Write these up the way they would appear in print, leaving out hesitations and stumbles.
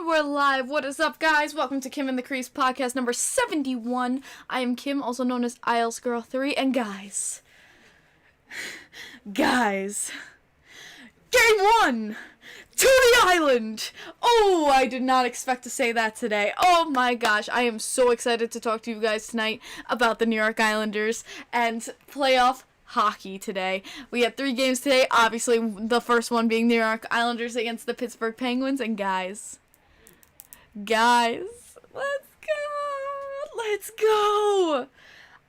And we're live. What is up, guys? Welcome to Kim and the Crease podcast number 71. I am Kim, also known as IELTS Girl 3. And guys, game 1 to the island. Oh, I did not expect to say that today. Oh my gosh, I am so excited to talk to you guys tonight about the New York Islanders and playoff hockey today. We had 3 games today, obviously the first one being New York Islanders against the Pittsburgh Penguins. And guys, let's go!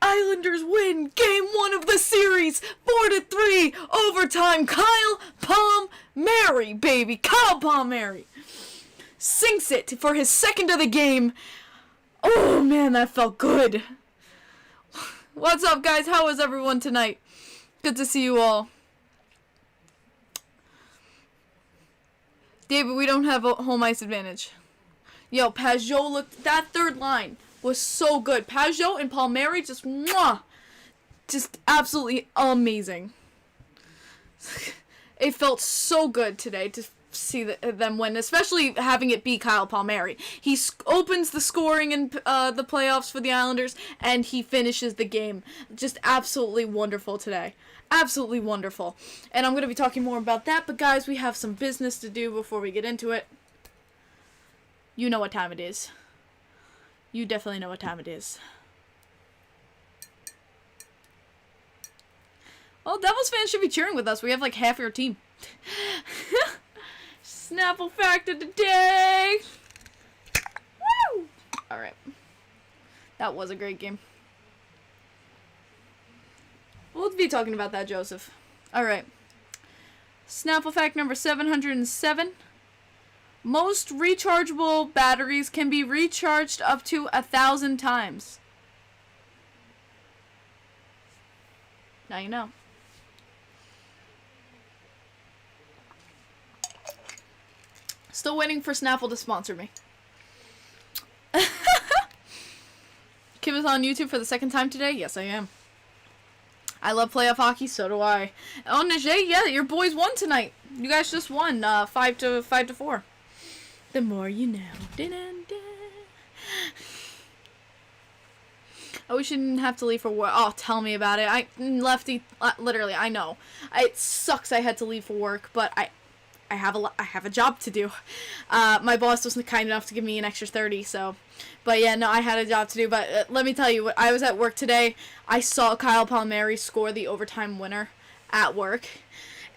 Islanders win game 1 of the series, 4-3, overtime. Kyle Palmieri, baby, Kyle Palmieri sinks it for his second of the game. Oh man, that felt good. What's up, guys? How is everyone tonight? Good to see you all. David, we don't have a home ice advantage. Yo, Pageau looked, that third line was so good. Pageau and Palmieri just, mwah, just absolutely amazing. It felt so good today to see them win, especially having it be Kyle Palmieri. He opens the scoring in the playoffs for the Islanders, and he finishes the game. Just absolutely wonderful today. Absolutely wonderful. And I'm going to be talking more about that, but guys, we have some business to do before we get into it. You know what time it is. You definitely know what time it is. Well, Devils fans should be cheering with us. We have like half your team. Snapple fact of the day. Woo! Alright. That was a great game. We'll be talking about that, Joseph. Alright. Snapple fact number 707. Most rechargeable batteries can be recharged up to 1,000 times. Now you know. Still waiting for Snapple to sponsor me. Kim is on YouTube for the second time today? Yes, I am. I love playoff hockey, so do I. Oh, Najee, yeah, your boys won tonight. You guys just won 5-4. The more you know. Dun-dun-dun. I wish you didn't have to leave for work. Oh, tell me about it. Lefty, literally, I know. It sucks I had to leave for work, but I have a job to do. My boss was kind enough to give me an extra 30, so. But yeah, no, I had a job to do. But let me tell you, I was at work today. I saw Kyle Palmieri score the overtime winner at work.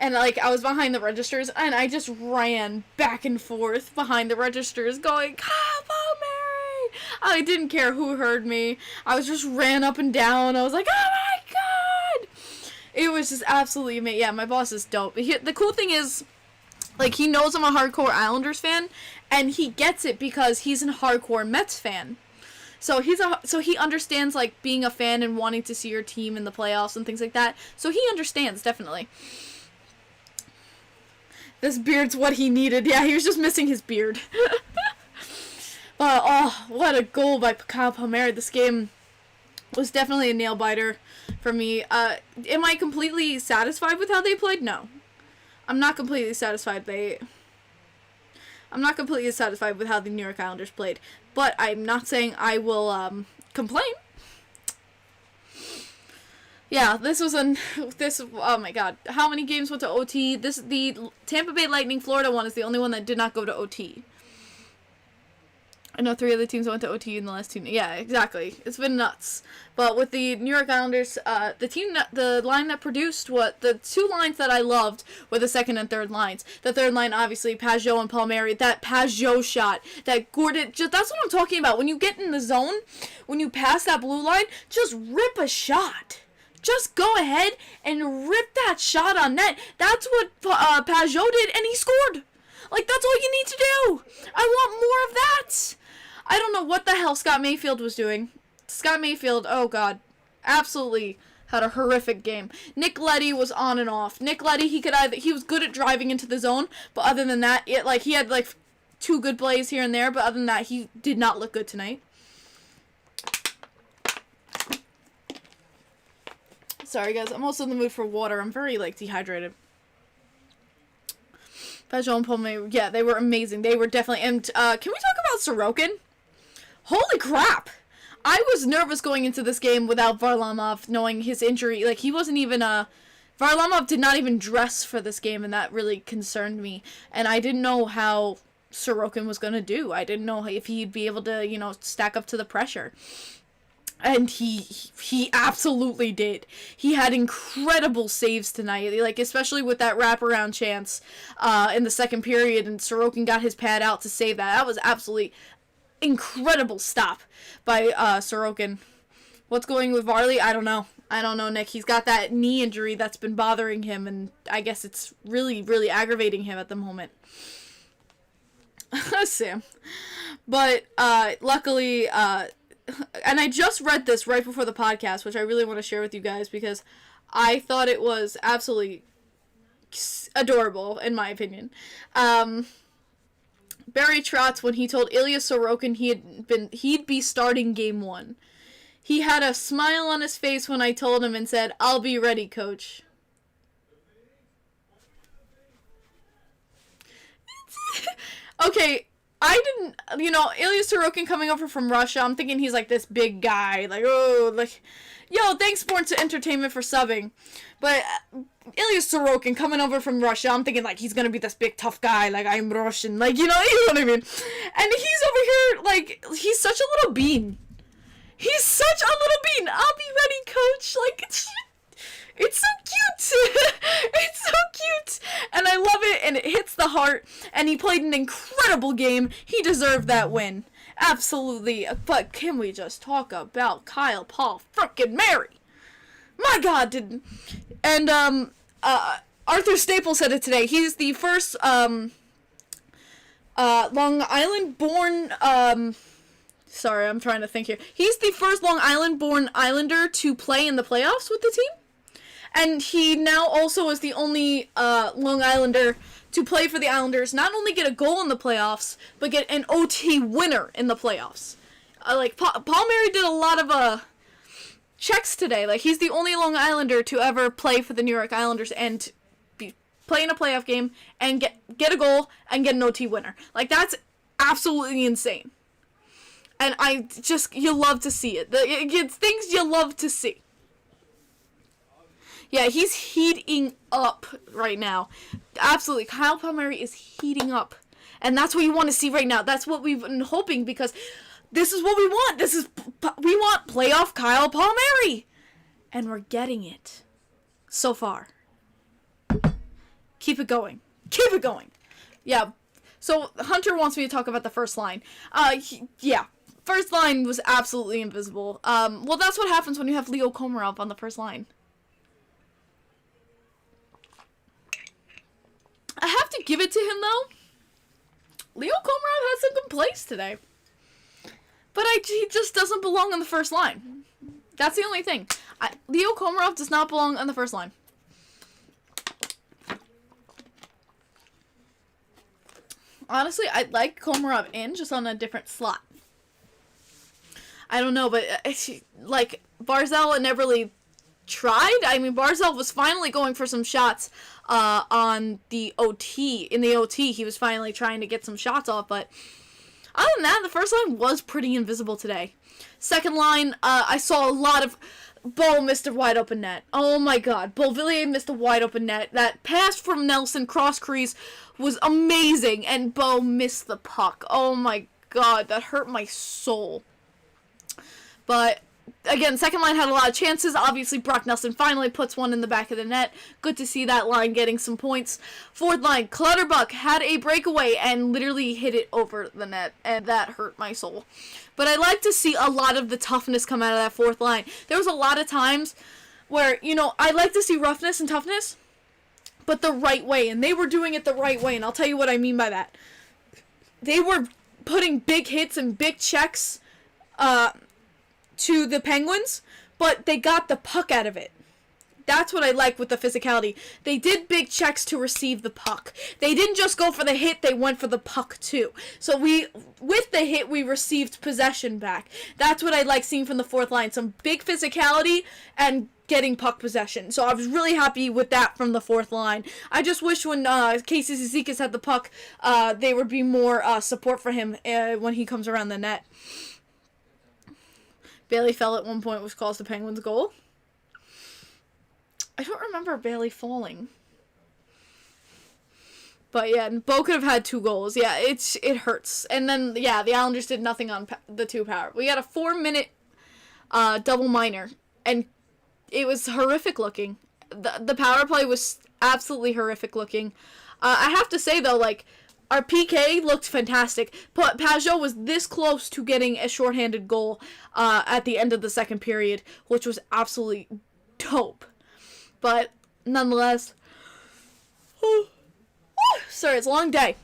And, like, I was behind the registers, and I just ran back and forth behind the registers going, Kyle Palmieri! I didn't care who heard me. I just ran up and down. I was like, oh my god! It was just absolutely amazing. Yeah, my boss is dope. The cool thing is, like, he knows I'm a hardcore Islanders fan, and he gets it because he's a hardcore Mets fan. So he understands, like, being a fan and wanting to see your team in the playoffs and things like that. So he understands, definitely. This beard's what he needed. Yeah, he was just missing his beard. But, oh, what a goal by Kyle Palmieri. This game was definitely a nail-biter for me. Am I completely satisfied with how they played? No. I'm not completely satisfied. I'm not completely satisfied with how the New York Islanders played. But I'm not saying I will complain. Yeah, oh my god. How many games went to OT? The Tampa Bay Lightning Florida one is the only one that did not go to OT. I know 3 other teams went to OT in the last 2. Yeah, exactly. It's been nuts. But with the New York Islanders, the line that produced the 2 lines that I loved were the second and third lines. The third line, obviously, Pageau and Palmieri. That Pageau shot, that Gordon, that's what I'm talking about. When you get in the zone, when you pass that blue line, just rip a shot. Just go ahead and rip that shot on net. That's what Pageau did, and he scored. Like, that's all you need to do. I want more of that. I don't know what the hell Scott Mayfield was doing. Scott Mayfield, oh god, absolutely had a horrific game. Nick Leddy was on and off. Nick Leddy, he was good at driving into the zone, but other than that, he had like 2 good plays here and there, but other than that, he did not look good tonight. Sorry guys, I'm also in the mood for water. I'm very, like, dehydrated. Pageau and Palme, yeah, they were amazing. They were definitely, and can we talk about Sorokin? Holy crap! I was nervous going into this game without Varlamov, knowing his injury. Like, he wasn't even, Varlamov did not even dress for this game, and that really concerned me. And I didn't know how Sorokin was going to do. I didn't know if he'd be able to, you know, stack up to the pressure. And he absolutely did. He had incredible saves tonight, like, especially with that wraparound chance in the second period, and Sorokin got his pad out to save that. That was absolutely incredible stop by Sorokin. What's going with Varley? I don't know. I don't know, Nick. He's got that knee injury that's been bothering him, and I guess it's really, really aggravating him at the moment. Sam. But luckily... and I just read this right before the podcast, which I really want to share with you guys because I thought it was absolutely adorable, in my opinion. Barry Trotz, when he told Ilya Sorokin he'd be starting game 1. He had a smile on his face when I told him and said, "I'll be ready, coach." Okay, I didn't, you know, Ilya Sorokin coming over from Russia, I'm thinking he's like this big guy, like, oh, like, yo, thanks Sports Entertainment for subbing, but Ilya Sorokin coming over from Russia, I'm thinking like he's gonna be this big tough guy, like, I'm Russian, like, you know what I mean, and he's over here, like, he's such a little bean. He's such a little bean. I'll be ready, coach. Like, it's so cute. It's so cute. And I love it, and it hits the heart. And he played an incredible game. He deserved that win. Absolutely. But can we just talk about Kyle Paul frickin' Mary? My God, didn't. And, Arthur Staples said it today. He's the first, Long Island-born, sorry, I'm trying to think here. He's the first Long Island-born Islander to play in the playoffs with the team. And he now also is the only Long Islander to play for the Islanders, not only get a goal in the playoffs, but get an OT winner in the playoffs. Like, Paul Mary did a lot of checks today. Like, he's the only Long Islander to ever play for the New York Islanders and play in a playoff game and get a goal and get an OT winner. Like, that's absolutely insane. And you love to see it. It's things you love to see. Yeah, he's heating up right now. Absolutely. Kyle Palmieri is heating up. And that's what you want to see right now. That's what we've been hoping because this is what we want. We want playoff Kyle Palmieri. And we're getting it. So far. Keep it going. Keep it going. Yeah. So Hunter wants me to talk about the first line. Yeah. First line was absolutely invisible. Well, that's what happens when you have Leo Komarov on the first line. I have to give it to him, though. Leo Komarov had some good plays today. But he just doesn't belong on the first line. That's the only thing. Leo Komarov does not belong on the first line. Honestly, I'd like Komarov in, just on a different slot. I don't know, but, like, Barzal never really tried. I mean, Barzal was finally going for some shots on the OT. In the OT, he was finally trying to get some shots off, but other than that, the first line was pretty invisible today. Second line, I saw a lot of... Bo missed a wide open net. Oh my God. Beauvillier missed a wide open net. That pass from Nelson cross crease was amazing, and Bo missed the puck. Oh my God, that hurt my soul. But again, second line had a lot of chances. Obviously, Brock Nelson finally puts one in the back of the net. Good to see that line getting some points. Fourth line, Clutterbuck had a breakaway and literally hit it over the net, and that hurt my soul. But I like to see a lot of the toughness come out of that fourth line. There was a lot of times where, you know, I like to see roughness and toughness, but the right way, and they were doing it the right way, and I'll tell you what I mean by that. They were putting big hits and big checks, to the Penguins, but they got the puck out of it. That's what I like with the physicality. They did big checks to receive the puck. They didn't just go for the hit, they went for the puck too. So with the hit, we received possession back. That's what I like seeing from the fourth line. Some big physicality and getting puck possession. So I was really happy with that from the fourth line. I just wish when Casey Cizikas had the puck, there would be more support for him when he comes around the net. Bailey fell at one point, which caused the Penguins' goal. I don't remember Bailey falling. But yeah, Bo could have had 2 goals. Yeah, it hurts. And then, yeah, the Islanders did nothing on the 2 power. We got a 4-minute double minor, and it was horrific looking. The power play was absolutely horrific looking. I have to say, though, like, our PK looked fantastic. But Pageau was this close to getting a shorthanded goal at the end of the second period, which was absolutely dope. But nonetheless, sorry, it's a long day.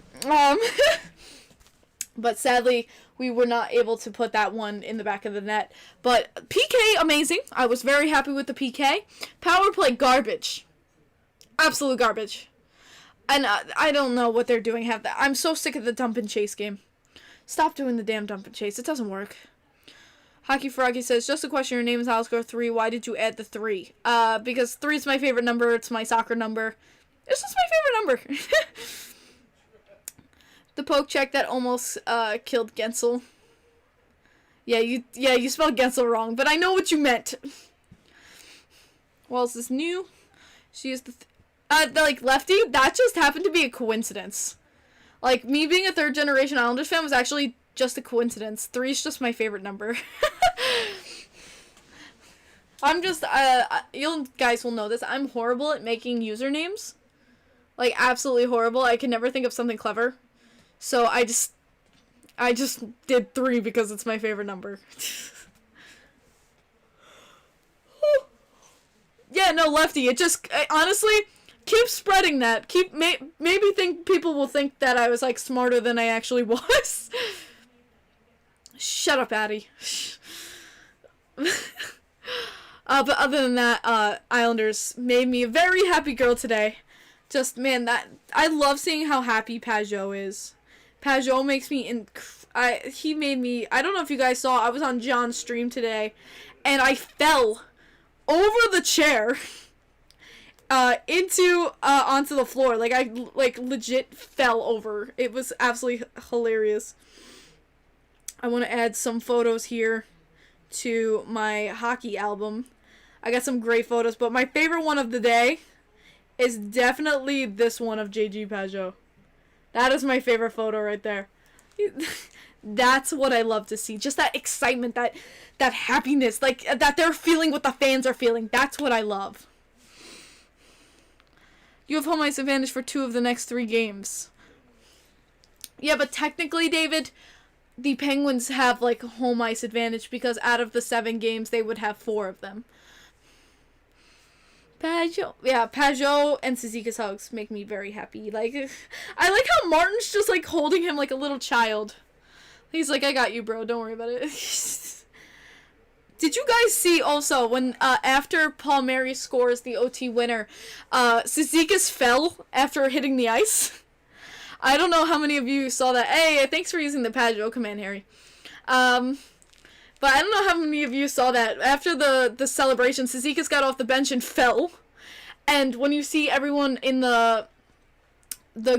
But sadly, we were not able to put that one in the back of the net. But PK, amazing. I was very happy with the PK. Power play, garbage. Absolute garbage. And I don't know what they're doing. I'm so sick of the dump and chase game. Stop doing the damn dump and chase. It doesn't work. Hockey Froggy says, just a question, your name is Oscar 3. Why did you add the 3? Because 3 is my favorite number. It's my soccer number. It's just my favorite number. The poke check that almost killed Gensel. Yeah, you spelled Gensel wrong, but I know what you meant. Well, is this new? She is the like lefty. That just happened to be a coincidence. Like me being a third generation Islanders fan was actually just a coincidence. 3 is just my favorite number. I'm just you guys will know this. I'm horrible at making usernames. Like absolutely horrible. I can never think of something clever. So I just did 3 because it's my favorite number. Yeah, no, lefty. It just honestly keep spreading that. Maybe people will think that I was like smarter than I actually was. Shut up, Addie. But other than that, Islanders made me a very happy girl today. Just, man, I love seeing how happy Pageau is. Pageau makes me, he made me, I don't know if you guys saw, I was on John's stream today, and I fell over the chair, onto the floor. Like, I, legit fell over. It was absolutely hilarious. I want to add some photos here to my hockey album. I got some great photos, but my favorite one of the day is definitely this one of JG Pageau. That is my favorite photo right there. That's what I love to see. Just that excitement, that happiness, like that they're feeling what the fans are feeling. That's what I love. You have home ice advantage for 2 of the next 3 games. Yeah, but technically, David, the Penguins have like home ice advantage because out of the 7 games, they would have 4 of them. Pageau. Yeah, Pageau and Cizikas hugs make me very happy. Like, I like how Martin's just, like, holding him like a little child. He's like, I got you, bro. Don't worry about it. Did you guys see also when, after Palmieri scores the OT winner, Cizikas fell after hitting the ice? I don't know how many of you saw that. Hey, thanks for using the Pageau command, Harry. But I don't know how many of you saw that. After the celebration, Cizikas got off the bench and fell. And when you see everyone in the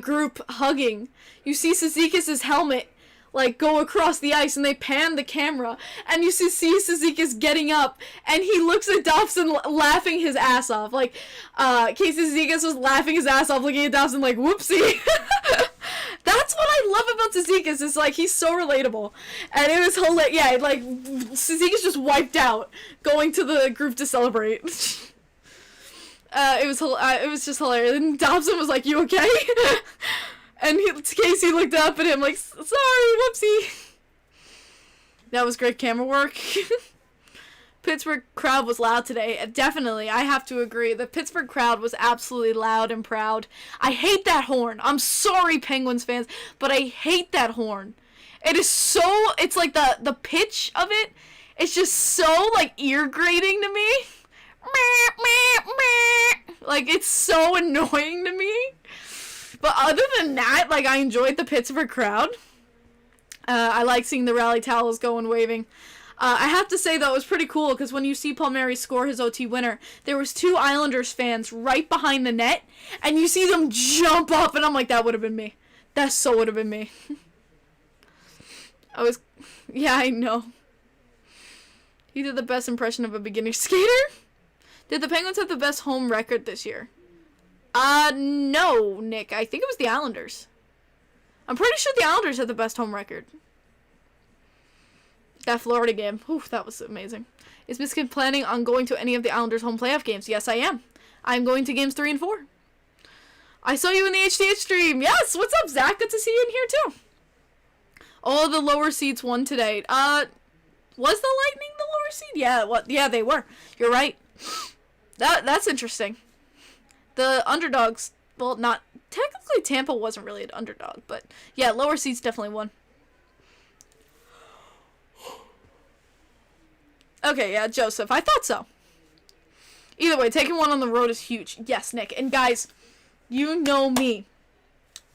group hugging, you see Cizikas' helmet, like, go across the ice, and they pan the camera, and you see Cizikas getting up, and he looks at Dobson laughing his ass off. Like, Casey Cizikas was laughing his ass off, looking at Dobson like, whoopsie. That's what I love about Cizikas, is, like, he's so relatable. And it was hilarious. Yeah, like, Cizikas just wiped out, going to the group to celebrate. It was just hilarious. And Dobson was like, you okay? And Casey looked up at him like, sorry, whoopsie. That was great camera work. Pittsburgh crowd was loud today. Definitely, I have to agree. The Pittsburgh crowd was absolutely loud and proud. I hate that horn. I'm sorry, Penguins fans, but I hate that horn. It is so, it's like the pitch of it, it's just so, like, ear grating to me. Like, it's so annoying to me. But other than that, like, I enjoyed the Pittsburgh crowd. I like seeing the rally towels go and waving. I have to say, though, it was pretty cool because when you see Palmieri score his OT winner, there was 2 Islanders fans right behind the net, and you see them jump up, and I'm like, that would have been me. That so would have been me. Yeah, I know. He did the best impression of a beginner skater. Did the Penguins have the best home record this year? No, Nick. I think it was the Islanders. I'm pretty sure the Islanders had the best home record. That Florida game. Whew, that was amazing. Is Michigan planning on going to any of the Islanders' home playoff games? Yes, I am. I'm going to games 3 and 4. I saw you in the HTH stream. Yes, what's up, Zach? Good to see you in here, too. All the lower seeds won today. Was the Lightning the lower seed? Yeah, yeah, they were. You're right. That's interesting. The underdogs, well, not technically Tampa wasn't really an underdog, but yeah, lower seeds definitely won. Okay, yeah, Joseph, I thought so. Either way, taking one on the road is huge. Yes, Nick. And guys, you know me.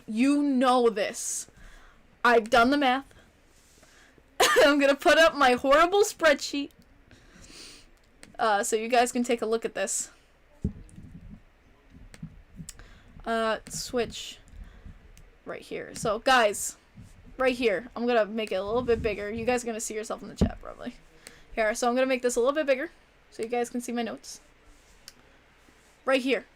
You know this. I've done the math. I'm gonna put up my horrible spreadsheet. So you guys can take a look at this. Switch right here. So guys, right here, I'm gonna make it a little bit bigger. You guys are gonna see yourself in the chat probably. Here, so I'm gonna make this a little bit bigger so you guys can see my notes. Right here.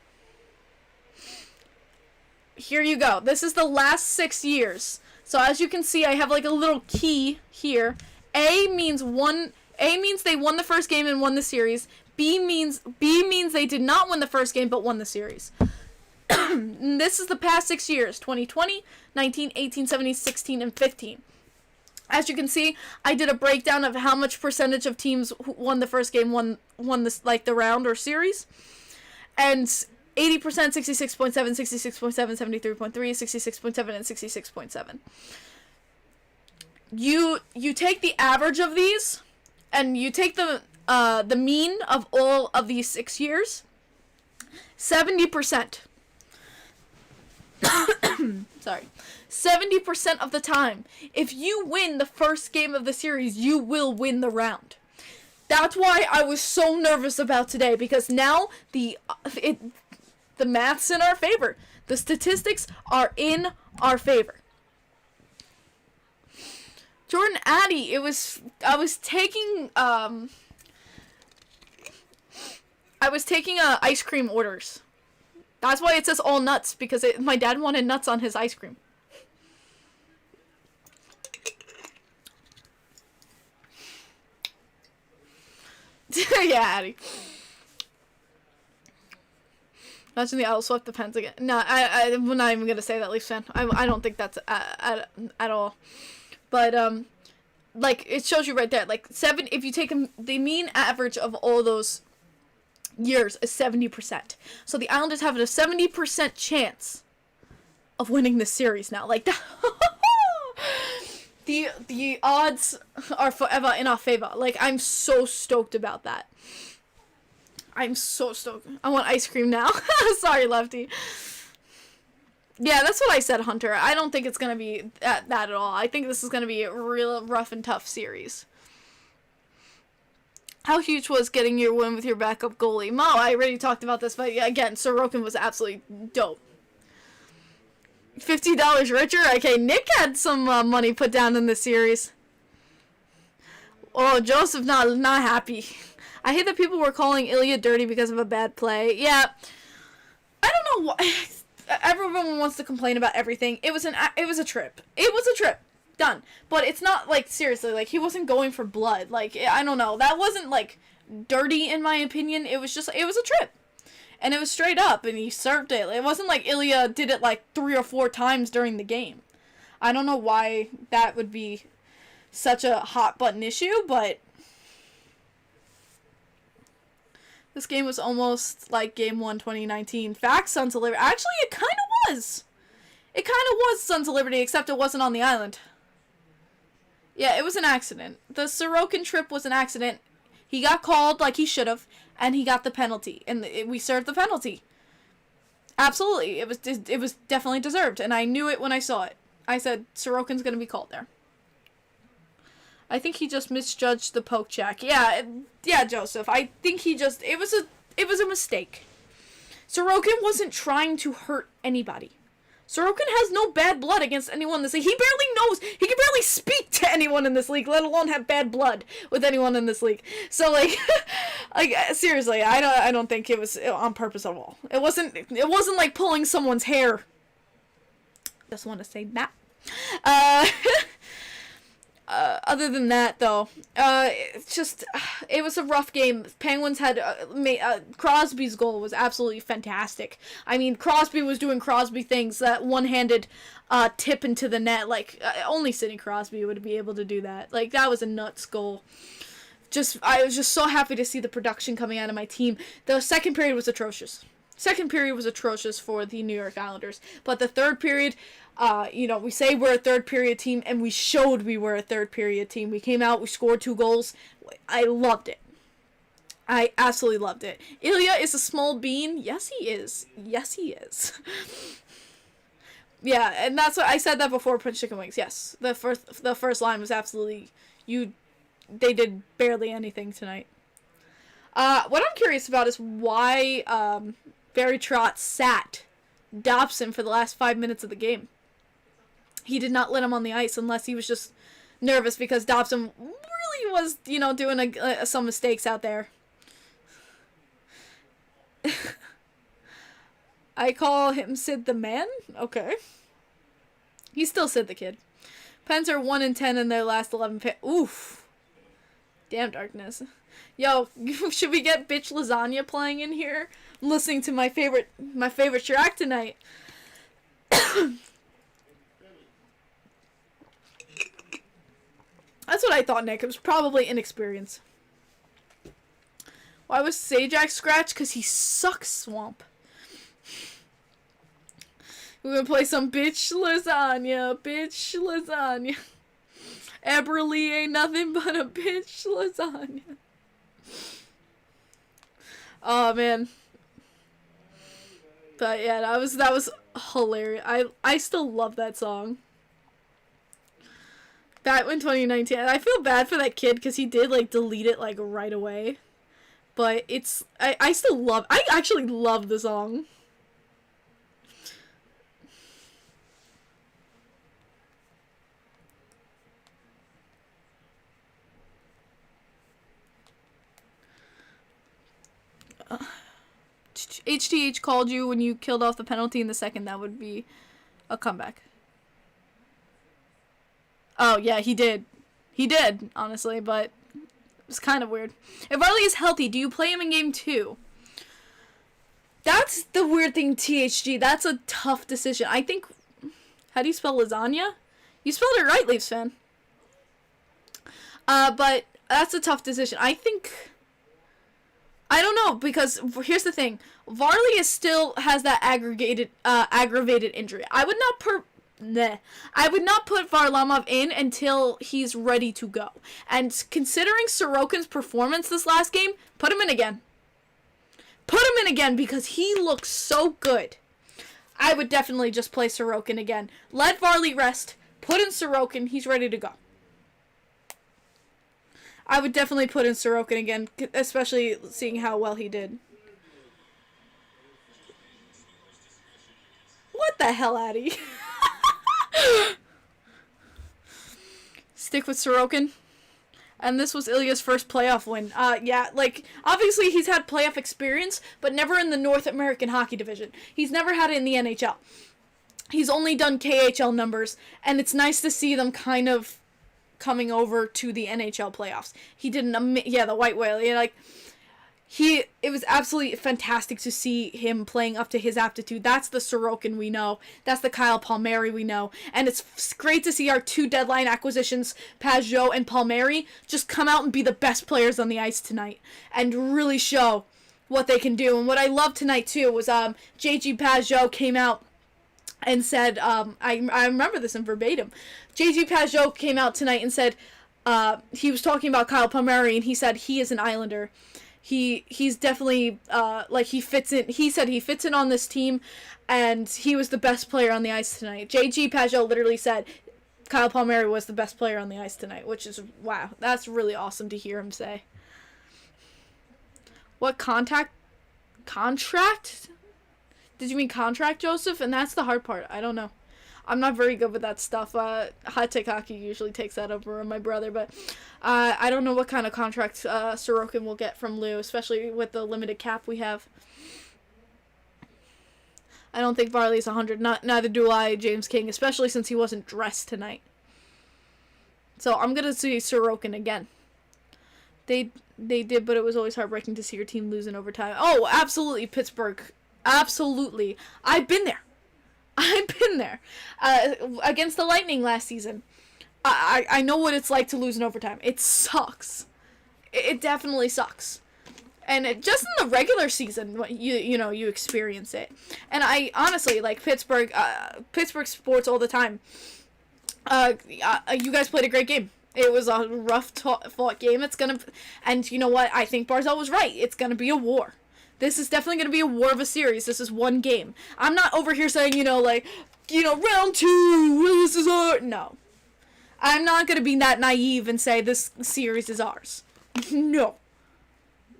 Here you go. This is the last 6 years. So as you can see, I have like a little key here. A means they won the first game and won the series. B means they did not win the first game but won the series. This is the past 6 years, 2020, 19, 18, 17, 16, and 15. As you can see, I did a breakdown of how much percentage of teams who won the first game won this, like, the round or series. And 80%, 66.7, 66.7, 73.3, 66.7, and 66.7. You take the average of these, and you take the mean of all of these 6 years. 70%. Sorry. 70% of the time, if you win the first game of the series, you will win the round. That's why I was so nervous about today, because now the math's in our favor. The statistics are in our favor. Jordan Addy, I was taking ice cream orders. That's why it says all nuts, because my dad wanted nuts on his ice cream. Yeah, Addy. Imagine the owl swept the pens again. No, I'm not even gonna say that, Leafs fan. I don't think that's at all. But like, it shows you right there. Like, if you take the mean average of all those years is 70%. So the Islanders have a 70% chance of winning this series now. Like that. The odds are forever in our favor. Like, I'm so stoked about that. I'm so stoked. I want ice cream now. Sorry, Lefty. Yeah, that's what I said, Hunter. I don't think it's going to be that at all. I think this is going to be a real rough and tough series. How huge was getting your win with your backup goalie? Mo, I already talked about this, but yeah, again, Sorokin was absolutely dope. $50 richer? Okay, Nick had some money put down in this series. Oh, Joseph not happy. I hate that people were calling Ilya dirty because of a bad play. Yeah, I don't know why. Everyone wants to complain about everything. It was a trip. It was a trip. Done. But it's not, like, seriously, like, he wasn't going for blood. Like, I don't know. That wasn't, like, dirty in my opinion. It was just, it was a trip. And it was straight up, and he served it. It wasn't like Ilya did it, like, 3 or 4 times during the game. I don't know why that would be such a hot-button issue, but this game was almost like Game 1 2019. Facts, Sons of Liberty. Actually, it kind of was. It kind of was Sons of Liberty, except it wasn't on the island. Yeah, it was an accident. The Sorokin trip was an accident. He got called like he should have, and he got the penalty, and we served the penalty. Absolutely, it was definitely deserved, and I knew it when I saw it. I said Sorokin's gonna be called there. I think he just misjudged the poke check. Yeah, Joseph. I think he just it was a mistake. Sorokin wasn't trying to hurt anybody. Sorokin has no bad blood against anyone in this league. He can barely speak to anyone in this league, let alone have bad blood with anyone in this league. So like, seriously, I don't think it was on purpose at all. It wasn't like pulling someone's hair. Just want to say that. Other than that, though, it was a rough game. Penguins had Crosby's goal was absolutely fantastic. I mean, Crosby was doing Crosby things, that one-handed tip into the net. Like, only Sidney Crosby would be able to do that. Like, that was a nuts goal. I was just so happy to see the production coming out of my team. The second period was atrocious. Second period was atrocious for the New York Islanders. But the third period, we say we're a third period team, and we showed we were a third period team. We came out, we scored 2 goals. I loved it. I absolutely loved it. Ilya is a small bean. Yes, he is. Yes, he is. Yeah, and that's what I said that before Prince Chicken Wings. Yes, the first line was absolutely they did barely anything tonight. What I'm curious about is why Barry Trotz sat Dobson for the last 5 minutes of the game. He did not let him on the ice unless he was just nervous because Dobson really was, doing some mistakes out there. I call him Sid the Man? Okay. He's still Sid the Kid. Pens are 1-10 in their last 11 Oof. Damn darkness. Yo, should we get Bitch Lasagna playing in here? I'm listening to my favorite track tonight. That's what I thought, Nick. It was probably inexperience. Why was Sajak scratched? Because he sucks, Swamp. We're gonna play some Bitch Lasagna. Bitch Lasagna. Eberly ain't nothing but a bitch lasagna. Oh, man. But yeah, that was hilarious. I still love that song. Back in 2019, I feel bad for that kid because he did delete it right away. But I actually love the song. HTH called you when you killed off the penalty in the second. That would be a comeback. Oh, yeah, he did. He did, honestly, but it was kind of weird. If Varley is healthy, do you play him in game 2? That's the weird thing, THG. That's a tough decision. I think... How do you spell lasagna? You spelled it right, Leafs fan. But that's a tough decision. I don't know, because here's the thing. Varley still has that aggravated injury. I would not put Varlamov in until he's ready to go. And considering Sorokin's performance this last game, put him in again. Put him in again because he looks so good. I would definitely just play Sorokin again. Let Varley rest. Put in Sorokin. He's ready to go. I would definitely put in Sorokin again, especially seeing how well he did. What the hell, Addy? Stick with Sorokin. And this was Ilya's first playoff win. Yeah, obviously he's had playoff experience, but never in the North American Hockey Division. He's never had it in the NHL. He's only done KHL numbers, and it's nice to see them kind of coming over to the NHL playoffs. He did the White Whale. Yeah, it was absolutely fantastic to see him playing up to his aptitude. That's the Sorokin we know. That's the Kyle Palmieri we know. And it's great to see our 2 deadline acquisitions, Pageau and Palmieri, just come out and be the best players on the ice tonight and really show what they can do. And what I loved tonight too was JG Pageau came out and said, I remember this in verbatim. JG Pageau came out tonight and said, he was talking about Kyle Palmieri, and he said he is an Islander. He's definitely, he fits in. He said he fits in on this team, and he was the best player on the ice tonight. JG Pageau literally said, Kyle Palmieri was the best player on the ice tonight, which is, wow, that's really awesome to hear him say. What contract? Did you mean contract, Joseph? And that's the hard part. I don't know. I'm not very good with that stuff. Hot Take Hockey usually takes that over my brother, but I don't know what kind of contract Sorokin will get from Lou, especially with the limited cap we have. I don't think Varley's 100. Neither do I, James King, especially since he wasn't dressed tonight. So I'm going to see Sorokin again. They did, but it was always heartbreaking to see your team lose in overtime. Oh, absolutely, Pittsburgh. Absolutely. I've been there. Against the Lightning last season. I know what it's like to lose in overtime. It sucks. It definitely sucks. And just in the regular season, you experience it. And I honestly, like, Pittsburgh sports all the time. You guys played a great game. It was a rough fought game. And you know what? I think Barzal was right. It's gonna be a war. This is definitely going to be a war of a series. This is one game. I'm not over here saying, round 2, this is our... No. I'm not going to be that naive and say this series is ours. No.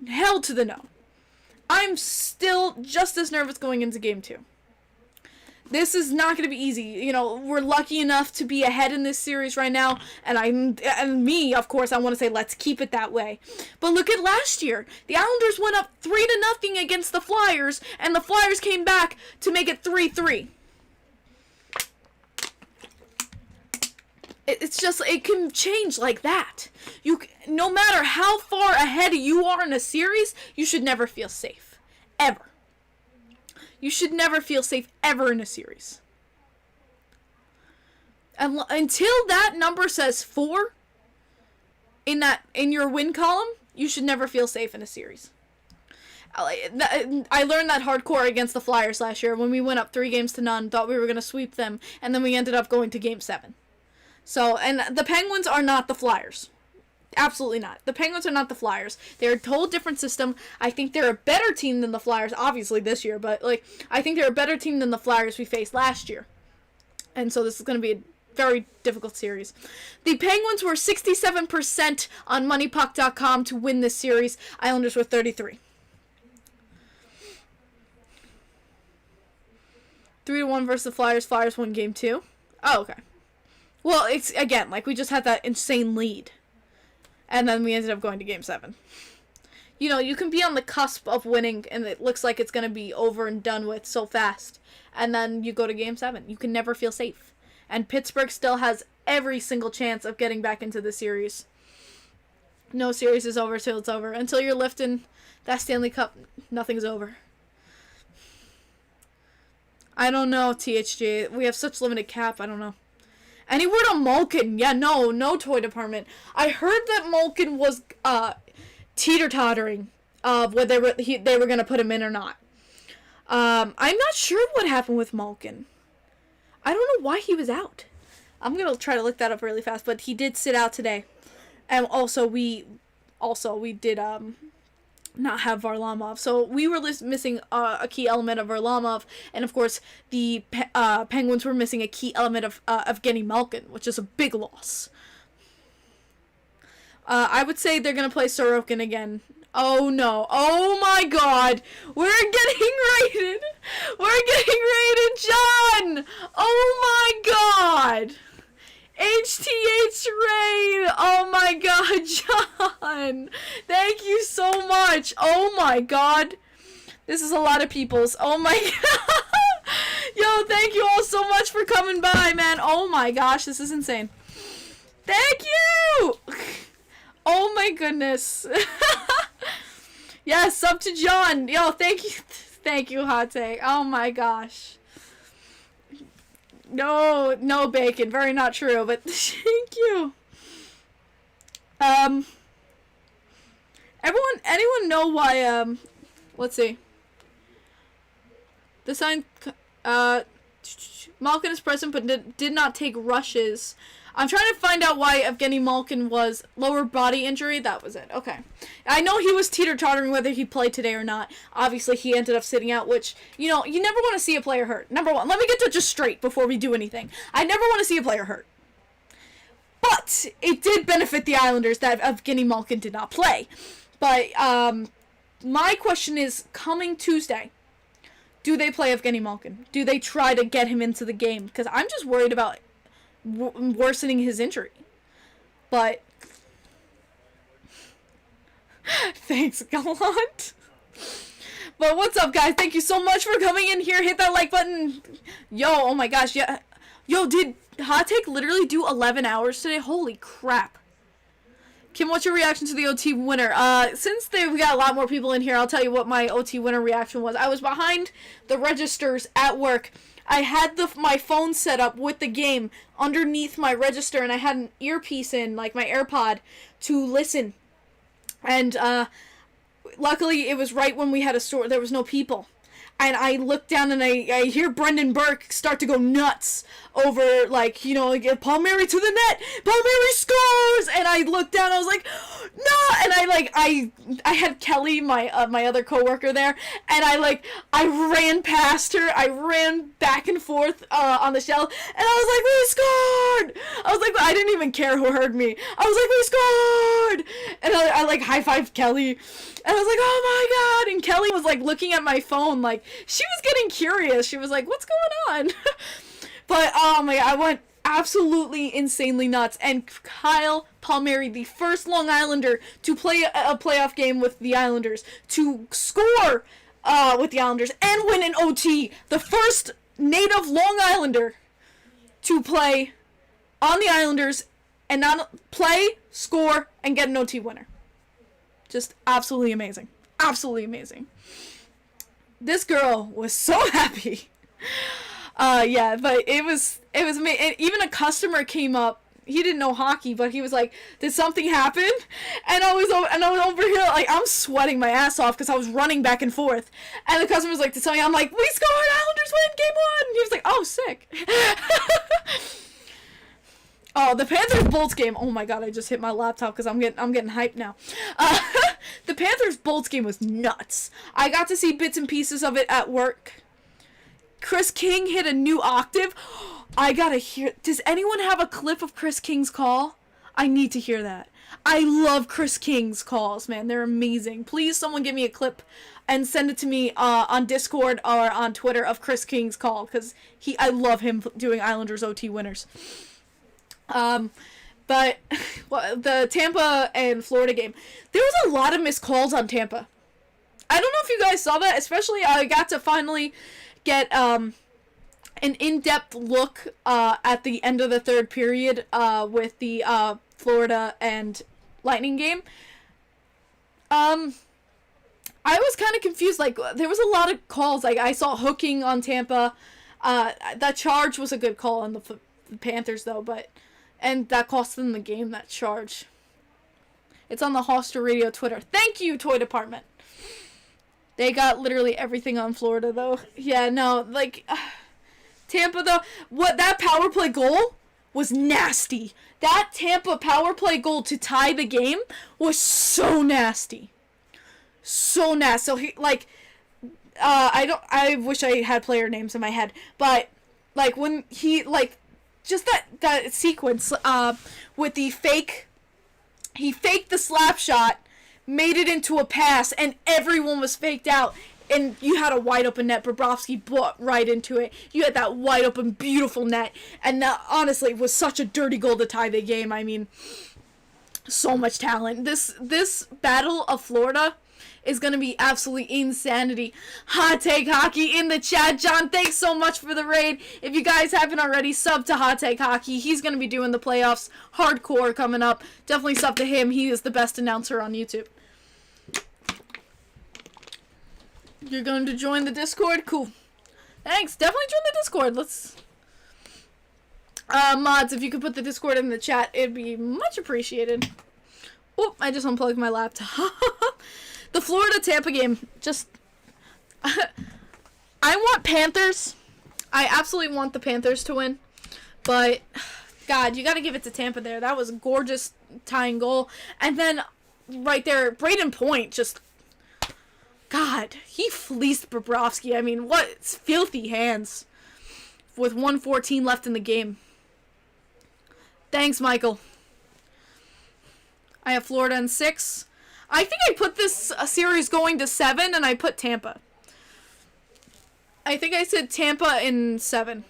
Hell to the no. I'm still just as nervous going into game 2. This is not going to be easy. We're lucky enough to be ahead in this series right now, and of course, I want to say let's keep it that way. But look at last year. The Islanders went up 3-0 against the Flyers, and the Flyers came back to make it 3-3. It's just, it can change like that. No matter how far ahead you are in a series, you should never feel safe. Ever. You should never feel safe ever in a series. And until that number says 4 in your win column, you should never feel safe in a series. I learned that hardcore against the Flyers last year when we went up 3-0, thought we were going to sweep them, and then we ended up going to Game 7. So, and the Penguins are not the Flyers. Absolutely not. The Penguins are not the Flyers. They're a whole different system. I think they're a better team than the Flyers, obviously this year, but I think they're a better team than the Flyers we faced last year. And so this is going to be a very difficult series. The Penguins were 67% on moneypuck.com to win this series. Islanders were 33. 3-1 versus the Flyers. Flyers won game 2. Oh, okay. Well, it's, again, we just had that insane lead. And then we ended up going to Game 7. You can be on the cusp of winning, and it looks like it's going to be over and done with so fast. And then you go to Game 7. You can never feel safe. And Pittsburgh still has every single chance of getting back into the series. No series is over till it's over. Until you're lifting that Stanley Cup, nothing's over. I don't know, THG. We have such limited cap, I don't know. Any word on Malkin? Yeah, no toy department. I heard that Malkin was teeter-tottering of whether they were going to put him in or not. I'm not sure what happened with Malkin. I don't know why he was out. I'm going to try to look that up really fast, but he did sit out today. And also we did not have Varlamov. So we were missing a key element of Varlamov, and of course the Penguins were missing a key element of Evgeny Malkin, which is a big loss. I would say they're going to play Sorokin again. Oh no. Oh my god. We're getting raided. John. Oh my god. HTH raid! Oh my god, John! Thank you so much! Oh my god! This is a lot of people's. Oh my god! Yo, thank you all so much for coming by, man! Oh my gosh, this is insane. Thank you! Oh my goodness. Yes, up to John! Yo, thank you. Thank you, Hot Take. Oh my gosh. No bacon. Very not true, but thank you. Anyone know why, let's see. The sign, Malkin is present but did not take rushes. I'm trying to find out why Evgeny Malkin was lower body injury. That was it. Okay. I know he was teeter-tottering whether he played today or not. Obviously, he ended up sitting out, which, you never want to see a player hurt. Number one. Let me get to just straight before we do anything. I never want to see a player hurt. But it did benefit the Islanders that Evgeny Malkin did not play. But my question is, coming Tuesday, do they play Evgeny Malkin? Do they try to get him into the game? Because I'm just worried about worsening his injury. But thanks, Gallant. But what's up, guys? Thank you so much for coming in here. Hit that like button. Yo, oh my gosh, yeah. Yo, did Hot Take literally do 11 hours today? Holy crap. Kim, what's your reaction to the OT winner? Since we got a lot more people in here, I'll tell you what my OT winner reaction was. I was behind the registers at work. I had my phone set up with the game underneath my register, and I had an earpiece in, like my AirPod, to listen. And, luckily, it was right when we had a store. There was no people. And I look down and I hear Brendan Burke start to go nuts over, like, you know, like, Palmieri to the net, Palmieri scores, and I looked down, I was like, no, and I had Kelly, my other coworker there, and I ran past her, I ran back and forth, on the shell, and I was like, we scored! I was like, I didn't even care who heard me, I was like, we scored! And I high-fived Kelly, and I was like, oh my god, and Kelly was, like, looking at my phone, like, she was getting curious, she was like, what's going on? But, oh my god, I went absolutely insanely nuts. And Kyle Palmieri, the first Long Islander to play a playoff game with the Islanders, to score with the Islanders, and win an OT. The first native Long Islander to play on the Islanders and not play, score, and get an OT winner. Just absolutely amazing. Absolutely amazing. This girl was so happy. Yeah, but it was amazing. Even a customer came up. He didn't know hockey, but he was like, "Did something happen?" And I was over here like I'm sweating my ass off because I was running back and forth. And the customer was like, "To tell me," I'm like, "We scored! Islanders win game 1!" He was like, "Oh, sick." Oh, the Panthers Bolts game. Oh my god, I just hit my laptop because I'm getting hyped now. The Panthers Bolts game was nuts. I got to see bits and pieces of it at work. Chris King hit a new octave. I gotta hear. Does anyone have a clip of Chris King's call? I need to hear that. I love Chris King's calls, man. They're amazing. Please, someone give me a clip and send it to me on Discord or on Twitter of Chris King's call, because I love him doing Islanders OT winners. But well, the Tampa and Florida game, there was a lot of missed calls on Tampa. I don't know if you guys saw that, especially I got to finally get an in-depth look at the end of the third period with the Florida and Lightning game. I was kind of confused. Like, there was a lot of calls. Like, I saw hooking on Tampa. That charge was a good call on the Panthers, though, and that cost them the game, that charge. It's on the Hoster Radio Twitter. Thank you, Toy Department. They got literally everything on Florida, though. Yeah, no, like, Tampa, though, that power play goal was nasty. That Tampa power play goal to tie the game was so nasty. So nasty. So, I wish I had player names in my head, but, like, when he, like, just that sequence, with the he faked the slap shot, made it into a pass, and everyone was faked out, and you had a wide open net. Bobrovsky bought right into it. You had that wide open, beautiful net, and that honestly was such a dirty goal to tie the game. I mean, so much talent. This Battle of Florida is going to be absolutely insanity. Hot Take Hockey in the chat. John, thanks so much for the raid. If you guys haven't already, sub to Hot Take Hockey. He's going to be doing the playoffs hardcore coming up. Definitely sub to him. He is the best announcer on YouTube. You're going to join the Discord? Cool. Thanks. Definitely join the Discord. Let's... mods, if you could put the Discord in the chat, it'd be much appreciated. Oh, I just unplugged my laptop. The Florida-Tampa game, just... I want Panthers. I absolutely want the Panthers to win. But, God, you gotta give it to Tampa there. That was a gorgeous tying goal. And then, right there, Braden Point just... God, he fleeced Bobrovsky. I mean, what filthy hands. With 1:14 left in the game. Thanks, Michael. I have Florida in 6. I think I put this series going to 7, and I put Tampa. I think I said Tampa in 7.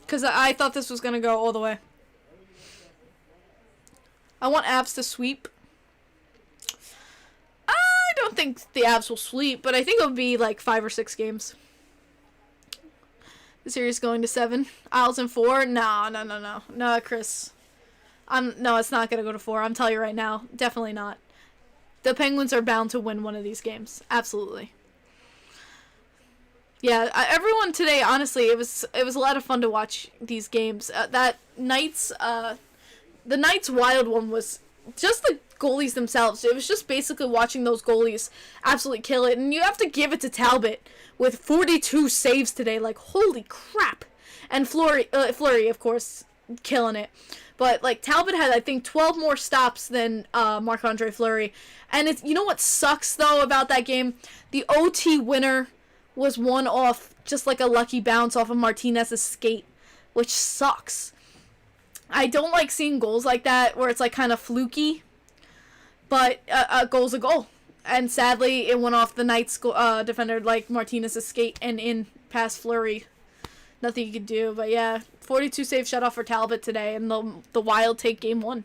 Because I thought this was going to go all the way. I want Avs to sweep. I don't think the Avs will sweep, but I think it'll be like 5 or 6 games. The series going to 7. Isles in 4. No, Chris. No, it's not gonna go to 4. I'm telling you right now, definitely not. The Penguins are bound to win one of these games. Absolutely. Yeah, everyone today, honestly, it was a lot of fun to watch these games. That Knights, the Knights Wild one was just the goalies themselves. It was just basically watching those goalies absolutely kill it. And you have to give it to Talbot with 42 saves today. Like, holy crap. And Fleury, of course, killing it. But, like, Talbot had, I think, 12 more stops than Marc-Andre Fleury. And it's, you know what sucks, though, about that game? The OT winner was won off just like a lucky bounce off of Martinez's skate, which sucks. I don't like seeing goals like that where it's, like, kind of fluky. But a goal's a goal. And sadly, it went off the Knights defender, like Martinez's skate, and in past Fleury. Nothing you could do. But yeah, 42 save shutoff for Talbot today, and the Wild take game 1.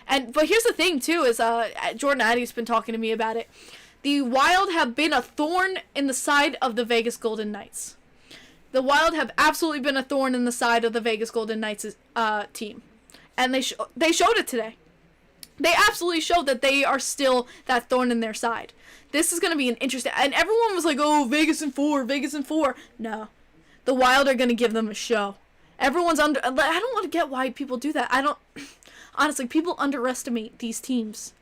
But here's the thing too: is Jordan Addy's been talking to me about it. The Wild have been a thorn in the side of the Vegas Golden Knights. The Wild have absolutely been a thorn in the side of the Vegas Golden Knights team, and they showed it today. They absolutely showed that they are still that thorn in their side. This is going to be an interesting... And everyone was like, oh, Vegas in 4, Vegas in 4. No. The Wild are going to give them a show. Everyone's I don't want to get why people do that. Honestly, people underestimate these teams.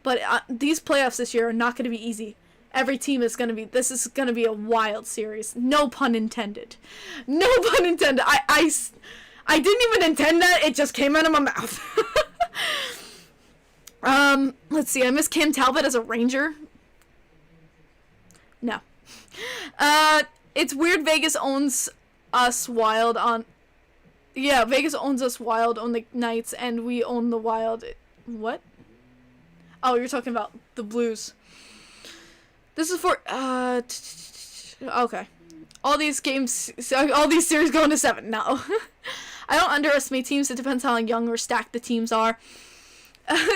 But these playoffs this year are not going to be easy. Every team is going to be... This is going to be a wild series. No pun intended. No pun intended. I didn't even intend that. It just came out of my mouth. Let's see. I miss Cam Talbot as a Ranger. No. It's weird Vegas owns us Wild on... Yeah, Vegas owns us Wild on the Knights, and we own the Wild... What? Oh, you're talking about the Blues. This is for... Okay. All these series going to 7. No. I don't underestimate teams. It depends how young or stacked the teams are.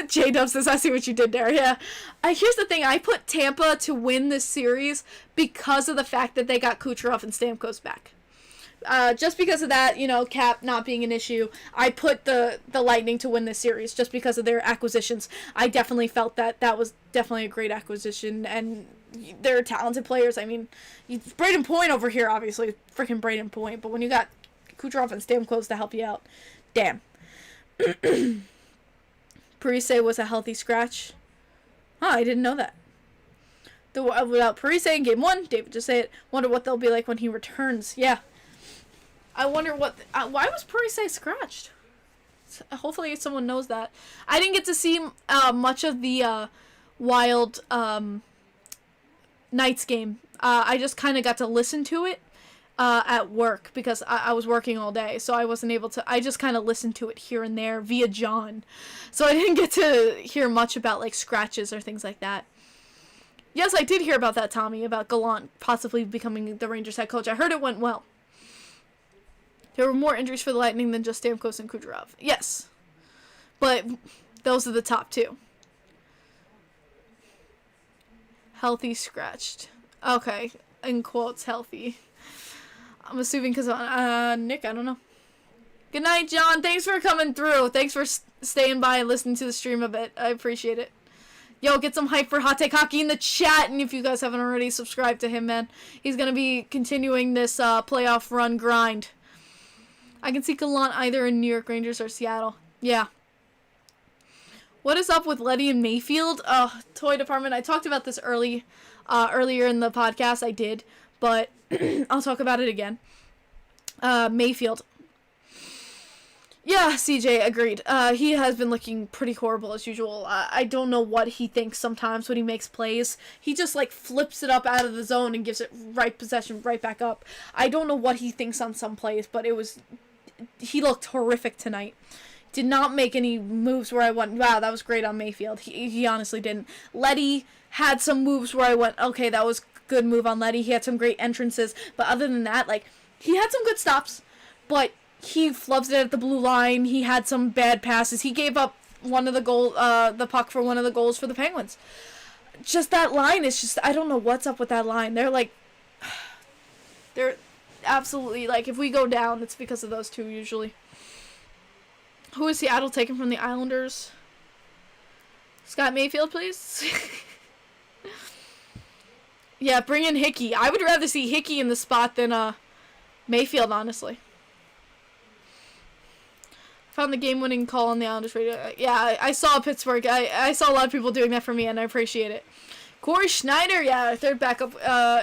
J-Dub says, I see what you did there. Yeah. Here's the thing. I put Tampa to win this series because of the fact that they got Kucherov and Stamkos back. Just because of that, cap not being an issue, I put the Lightning to win this series just because of their acquisitions. I definitely felt that was definitely a great acquisition, and they're talented players. I mean, Braden Point over here, obviously, freaking Braden Point, but when you got Kucherov and Stamkos to help you out, damn. Parise was a healthy scratch. I didn't know that. Without Parise in game 1, David just say it. Wonder what they'll be like when he returns. Yeah. I wonder what... why was Parise scratched? Hopefully someone knows that. I didn't get to see much of the Wild Knights game. I just kind of got to listen to it at work because I was working all day, so I wasn't able to... I just kind of listened to it here and there via John. So I didn't get to hear much about, like, scratches or things like that. Yes, I did hear about that, Tommy, about Gallant possibly becoming the Rangers head coach. I heard it went well. There were more injuries for the Lightning than just Stamkos and Kucherov. Yes. But those are the top 2. Healthy, scratched. Okay. In quotes, healthy. I'm assuming because Nick, I don't know. Good night, John. Thanks for coming through. Thanks for staying by and listening to the stream a bit. I appreciate it. Yo, get some hype for Hot Take Hockey in the chat. And if you guys haven't already, subscribe to him, man. He's going to be continuing this playoff run grind. I can see Gallant either in New York Rangers or Seattle. Yeah. What is up with Letty and Mayfield? Toy department. I talked about this earlier in the podcast. I did. But I'll talk about it again. Mayfield. Yeah, CJ, agreed. He has been looking pretty horrible as usual. I don't know what he thinks sometimes when he makes plays. He just, like, flips it up out of the zone and gives it right possession right back up. I don't know what he thinks on some plays, but he looked horrific tonight. did not make any moves where I went, wow, that was great on Mayfield. He honestly didn't. Letty had some moves where I went, okay, that was a good move on Letty. He had some great entrances. But other than that, like, he had some good stops. But he flubs it at the blue line. He had some bad passes. He gave up one of the puck for one of the goals for the Penguins. Just that line is just, I don't know what's up with that line. They're absolutely, like, if we go down, it's because of those two usually. Who is Seattle taking from the Islanders? Scott Mayfield, please. Yeah, bring in Hickey. I would rather see Hickey in the spot than Mayfield, honestly. Found the game-winning call on the Islanders radio. Yeah, I saw Pittsburgh. I saw a lot of people doing that for me, and I appreciate it. Corey Schneider, yeah, our third backup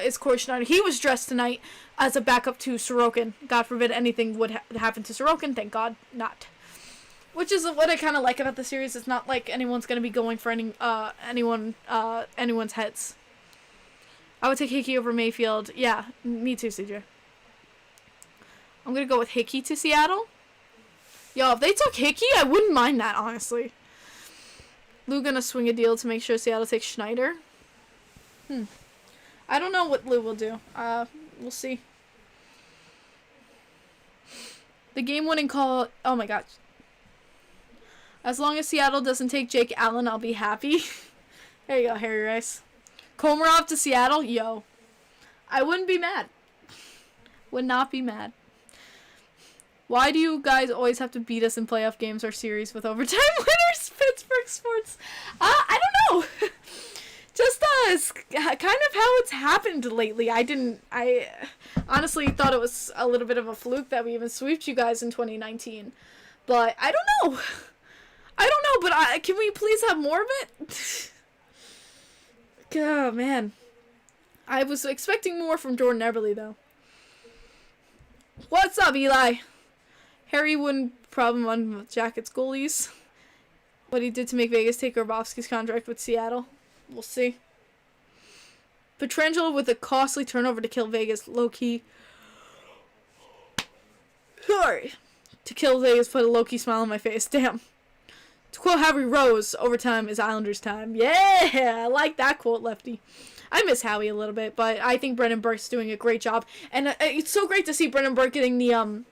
is Corey Schneider. He was dressed tonight as a backup to Sorokin. God forbid anything would happen to Sorokin. Thank God not. Which is what I kind of like about the series. It's not like anyone's going to be going for anyone's heads. I would take Hickey over Mayfield. Yeah, me too, CJ. I'm going to go with Hickey to Seattle. Yo, if they took Hickey, I wouldn't mind that, honestly. Lou going to swing a deal to make sure Seattle takes Schneider. I don't know what Lou will do. We'll see. The game-winning call... Oh, my gosh. As long as Seattle doesn't take Jake Allen, I'll be happy. There you go, Harry Rice. Komarov to Seattle? Yo. I wouldn't be mad. Would not be mad. Why do you guys always have to beat us in playoff games or series with overtime winners? Pittsburgh sports. I don't know. Just it's kind of how it's happened lately. I honestly thought it was a little bit of a fluke that we even sweeped you guys in 2019. But I don't know. But can we please have more of it? Oh, man. I was expecting more from Jordan Eberle, though. What's up, Eli? Harry wouldn't problem on Jackets goalies. What he did to make Vegas take Grabowski's contract with Seattle. We'll see. Petrangelo with a costly turnover to kill Vegas. Low-key. Sorry. To kill Vegas put a low-key smile on my face. Damn. To quote Howie Rose, overtime is Islanders time. Yeah, I like that quote, Lefty. I miss Howie a little bit, but I think Brendan Burke's doing a great job. And it's so great to see Brendan Burke getting the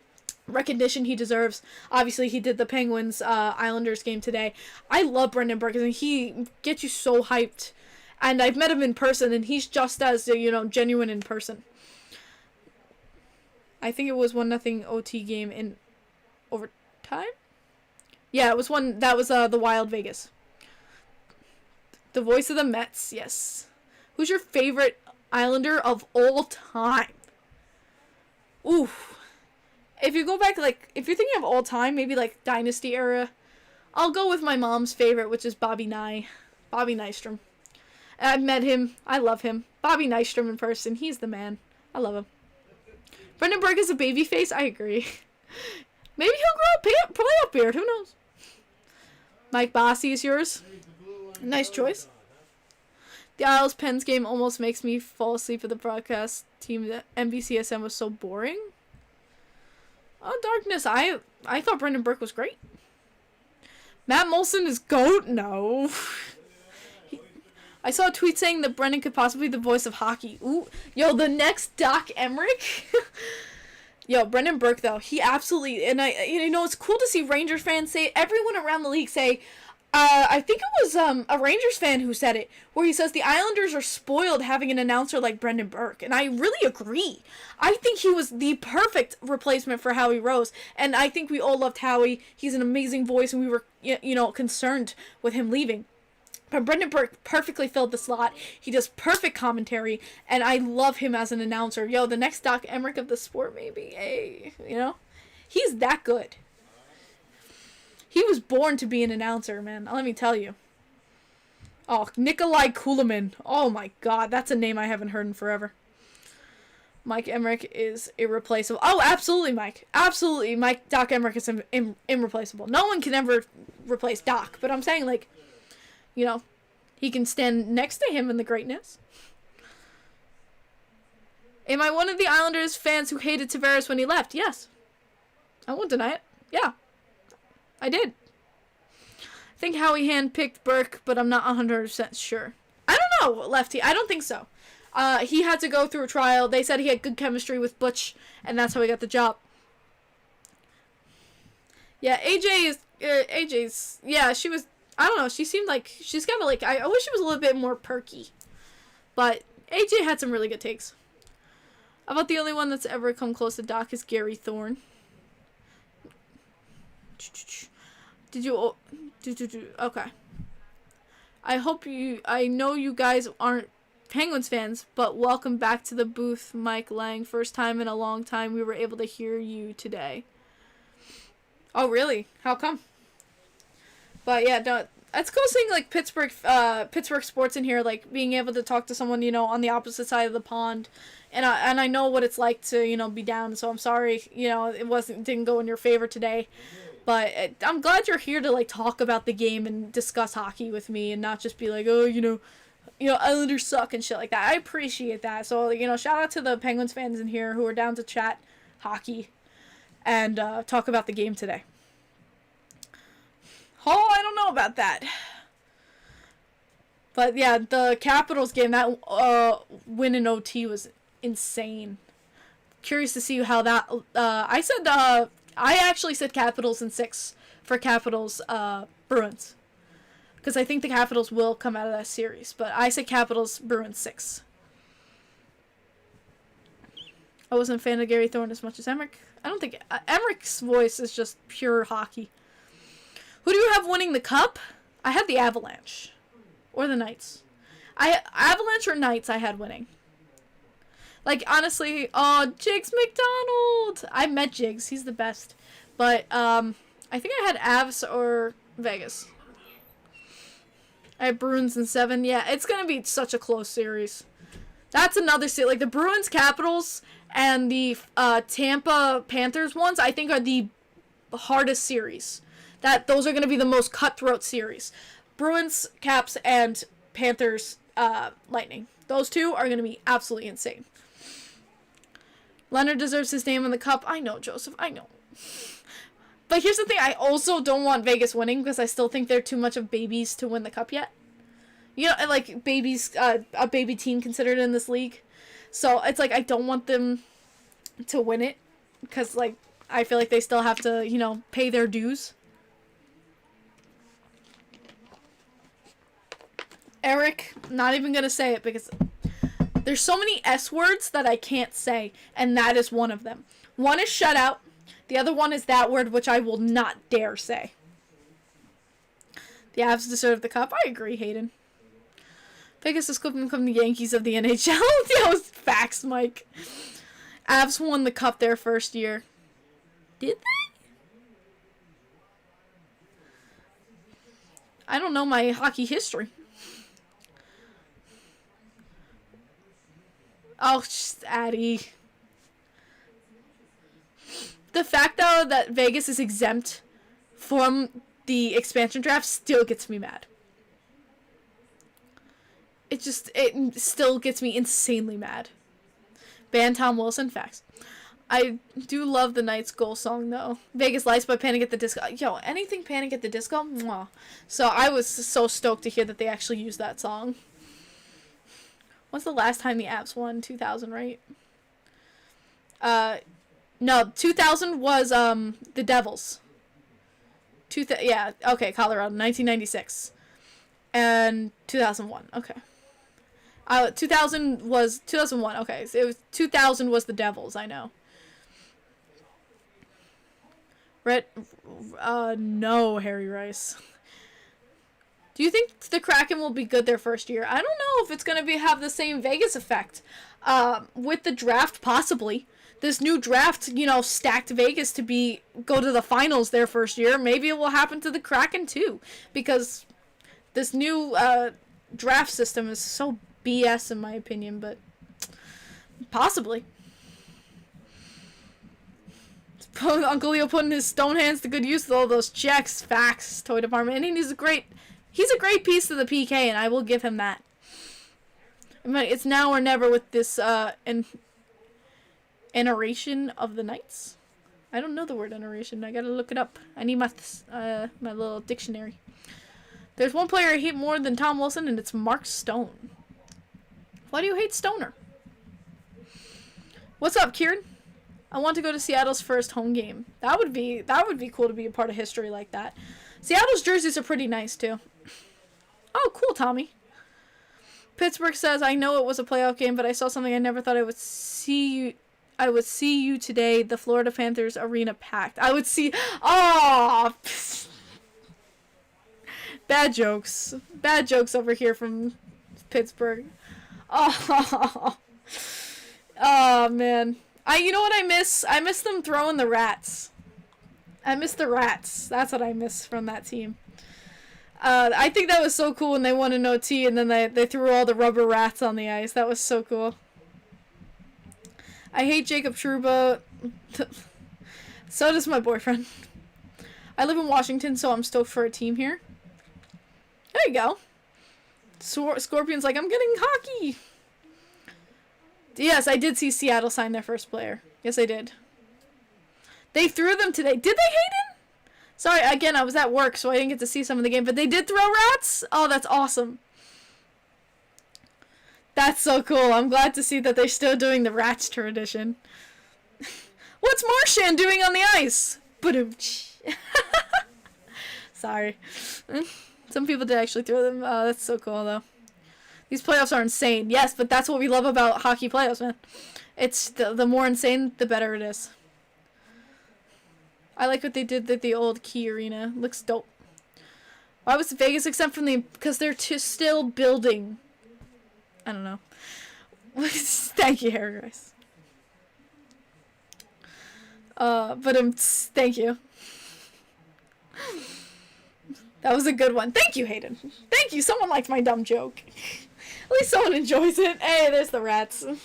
recognition he deserves. Obviously, he did the Penguins Islanders game today. I love Brendan Burke, and he gets you so hyped. And I've met him in person, and he's just as, genuine in person. I think it was 1-0 OT game in overtime? Yeah, it was that was the Wild Vegas. The voice of the Mets, yes. Who's your favorite Islander of all time? Ooh. If you go back, if you're thinking of all time, maybe, Dynasty era, I'll go with my mom's favorite, which is Bobby Nystrom. I've met him. I love him. Bobby Nystrom in person. He's the man. I love him. Brendan Burke is a baby face. I agree. Maybe he'll grow a playoff beard. Who knows? Mike Bossy is yours. Nice choice. The Isles Pens game almost makes me fall asleep at the broadcast team. The NBCSN was so boring. Oh, darkness. I thought Brendan Burke was great. Matt Molson is GOAT? No. I saw a tweet saying that Brendan could possibly be the voice of hockey. Ooh. Yo, the next Doc Emmerich? Yo, Brendan Burke, though, he absolutely, and it's cool to see Rangers fans say, everyone around the league say, I think it was a Rangers fan who said it, where he says the Islanders are spoiled having an announcer like Brendan Burke, and I really agree. I think he was the perfect replacement for Howie Rose, and I think we all loved Howie. He's an amazing voice, and we were, concerned with him leaving. But Brendan Burke perfectly filled the slot. He does perfect commentary, and I love him as an announcer. Yo, the next Doc Emmerich of the sport, maybe. Hey, he's that good. He was born to be an announcer, man. Let me tell you. Oh, Nikolai Kulemin. Oh my God, that's a name I haven't heard in forever. Mike Emmerich is irreplaceable. Oh, absolutely, Mike. Absolutely, Doc Emmerich is irreplaceable. No one can ever replace Doc, but I'm saying, he can stand next to him in the greatness. Am I one of the Islanders fans who hated Tavares when he left? Yes. I won't deny it. Yeah. I did. I think Howie handpicked Burke, but I'm not 100% sure. I don't know, Lefty. I don't think so. He had to go through a trial. They said he had good chemistry with Butch, and that's how he got the job. Yeah, AJ's, yeah, she was, I don't know, she seemed like, she's kind of like, I wish she was a little bit more perky. But AJ had some really good takes. About the only one that's ever come close to Doc is Gary Thorne. Did you, okay. I know you guys aren't Penguins fans, but welcome back to the booth, Mike Lang. First time in a long time we were able to hear you today. Oh, really? How come? But yeah, no, it's cool seeing like Pittsburgh sports in here, like being able to talk to someone, you know, on the opposite side of the pond. And I know what it's like to, you know, be down, so I'm sorry, you know, it didn't go in your favor today. But I'm glad you're here to like talk about the game and discuss hockey with me and not just be like, oh, you know, Islanders suck and shit like that. I appreciate that. So, you know, shout out to the Penguins fans in here who are down to chat hockey and talk about the game today. Oh, I don't know about that. But yeah, the Capitals game, that win in OT was insane. Curious to see how that. I actually said Capitals in 6 for Capitals Bruins, because I think the Capitals will come out of that series. But I said Capitals Bruins 6. I wasn't a fan of Gary Thorne as much as Emmerich. I don't think Emmerich's voice is just pure hockey. Who do you have winning the cup? I had the Avalanche. Or the Knights. Avalanche or Knights I had winning. Like, honestly, Jigs McDonald! I met Jigs. He's the best. But, I think I had Avs or Vegas. I had Bruins in 7. Yeah, it's gonna be such a close series. That's another series. Like, the Bruins Capitals and the Tampa Panthers ones, I think, are the hardest series. Those are going to be the most cutthroat series. Bruins, Caps, and Panthers, Lightning. Those two are going to be absolutely insane. Leonard deserves his name in the cup. I know, Joseph. I know. But here's the thing. I also don't want Vegas winning because I still think they're too much of babies to win the cup yet. You know, like babies, a baby team considered in this league. So it's like I don't want them to win it because, like, I feel like they still have to, you know, pay their dues. Eric, not even gonna say it because there's so many S words that I can't say, and that is one of them. One is shutout, the other one is that word, which I will not dare say. The Avs deserve the cup. I agree, Hayden. Vegas is going to become the Yankees of the NHL. That was facts, Mike. Avs won the cup their first year. Did they? I don't know my hockey history. Oh, Addie. The fact, though, that Vegas is exempt from the expansion draft still gets me mad. It still gets me insanely mad. Ban Tom Wilson, facts. I do love the Knights goal song, though. Vegas Lights by Panic at the Disco. Yo, anything Panic at the Disco? Mwah. So I was so stoked to hear that they actually used that song. When's the last time the Avs won? 2000, right? No, 2000 was, the Devils. Yeah, okay, Colorado, 1996. And 2001, okay. 2001, okay. So it was 2000 was the Devils, I know. No, Harry Rice. Do you think the Kraken will be good their first year? I don't know if it's going to have the same Vegas effect. With the draft, possibly. This new draft, you know, stacked Vegas to go to the finals their first year. Maybe it will happen to the Kraken too. Because this new draft system is so BS in my opinion, but possibly. Uncle Leo putting his stone hands to good use with all those checks, facts, toy department, and he's a great piece to the PK, and I will give him that. It's now or never with this iteration of the Knights. I don't know the word adoration. I gotta look it up. I need my my little dictionary. There's one player I hate more than Tom Wilson, and it's Mark Stone. Why do you hate Stoner? What's up, Kieran? I want to go to Seattle's first home game. That would be cool to be a part of history like that. Seattle's jerseys are pretty nice too. Oh, cool, Tommy. Pittsburgh says, I know it was a playoff game, but I saw something I never thought I would see you today. The Florida Panthers arena packed. I would see. Oh, bad jokes. Bad jokes over here from Pittsburgh. Oh, oh man. You know what I miss? I miss them throwing the rats. I miss the rats. That's what I miss from that team. I think that was so cool when they won an OT and then they threw all the rubber rats on the ice. That was so cool. I hate Jacob Trouba. So does my boyfriend. I live in Washington, so I'm stoked for a team here. There you go. Scorpion's like, I'm getting hockey. Yes, I did see Seattle sign their first player. Yes, I did. They threw them today. Did they, Hayden? Sorry, again, I was at work, so I didn't get to see some of the game. But they did throw rats? Oh, that's awesome. That's so cool. I'm glad to see that they're still doing the rats tradition. What's Marshan doing on the ice? Ba-doom. Sorry. Some people did actually throw them. Oh, that's so cool, though. These playoffs are insane. Yes, but that's what we love about hockey playoffs, man. It's the more insane, the better it is. I like what they did at the old Key Arena. Looks dope. Why was Vegas exempt from the... Because they're still building. I don't know. Thank you, Harry Rice. Thank you. That was a good one. Thank you, Hayden. Thank you. Someone liked my dumb joke. At least someone enjoys it. Hey, there's the rats. At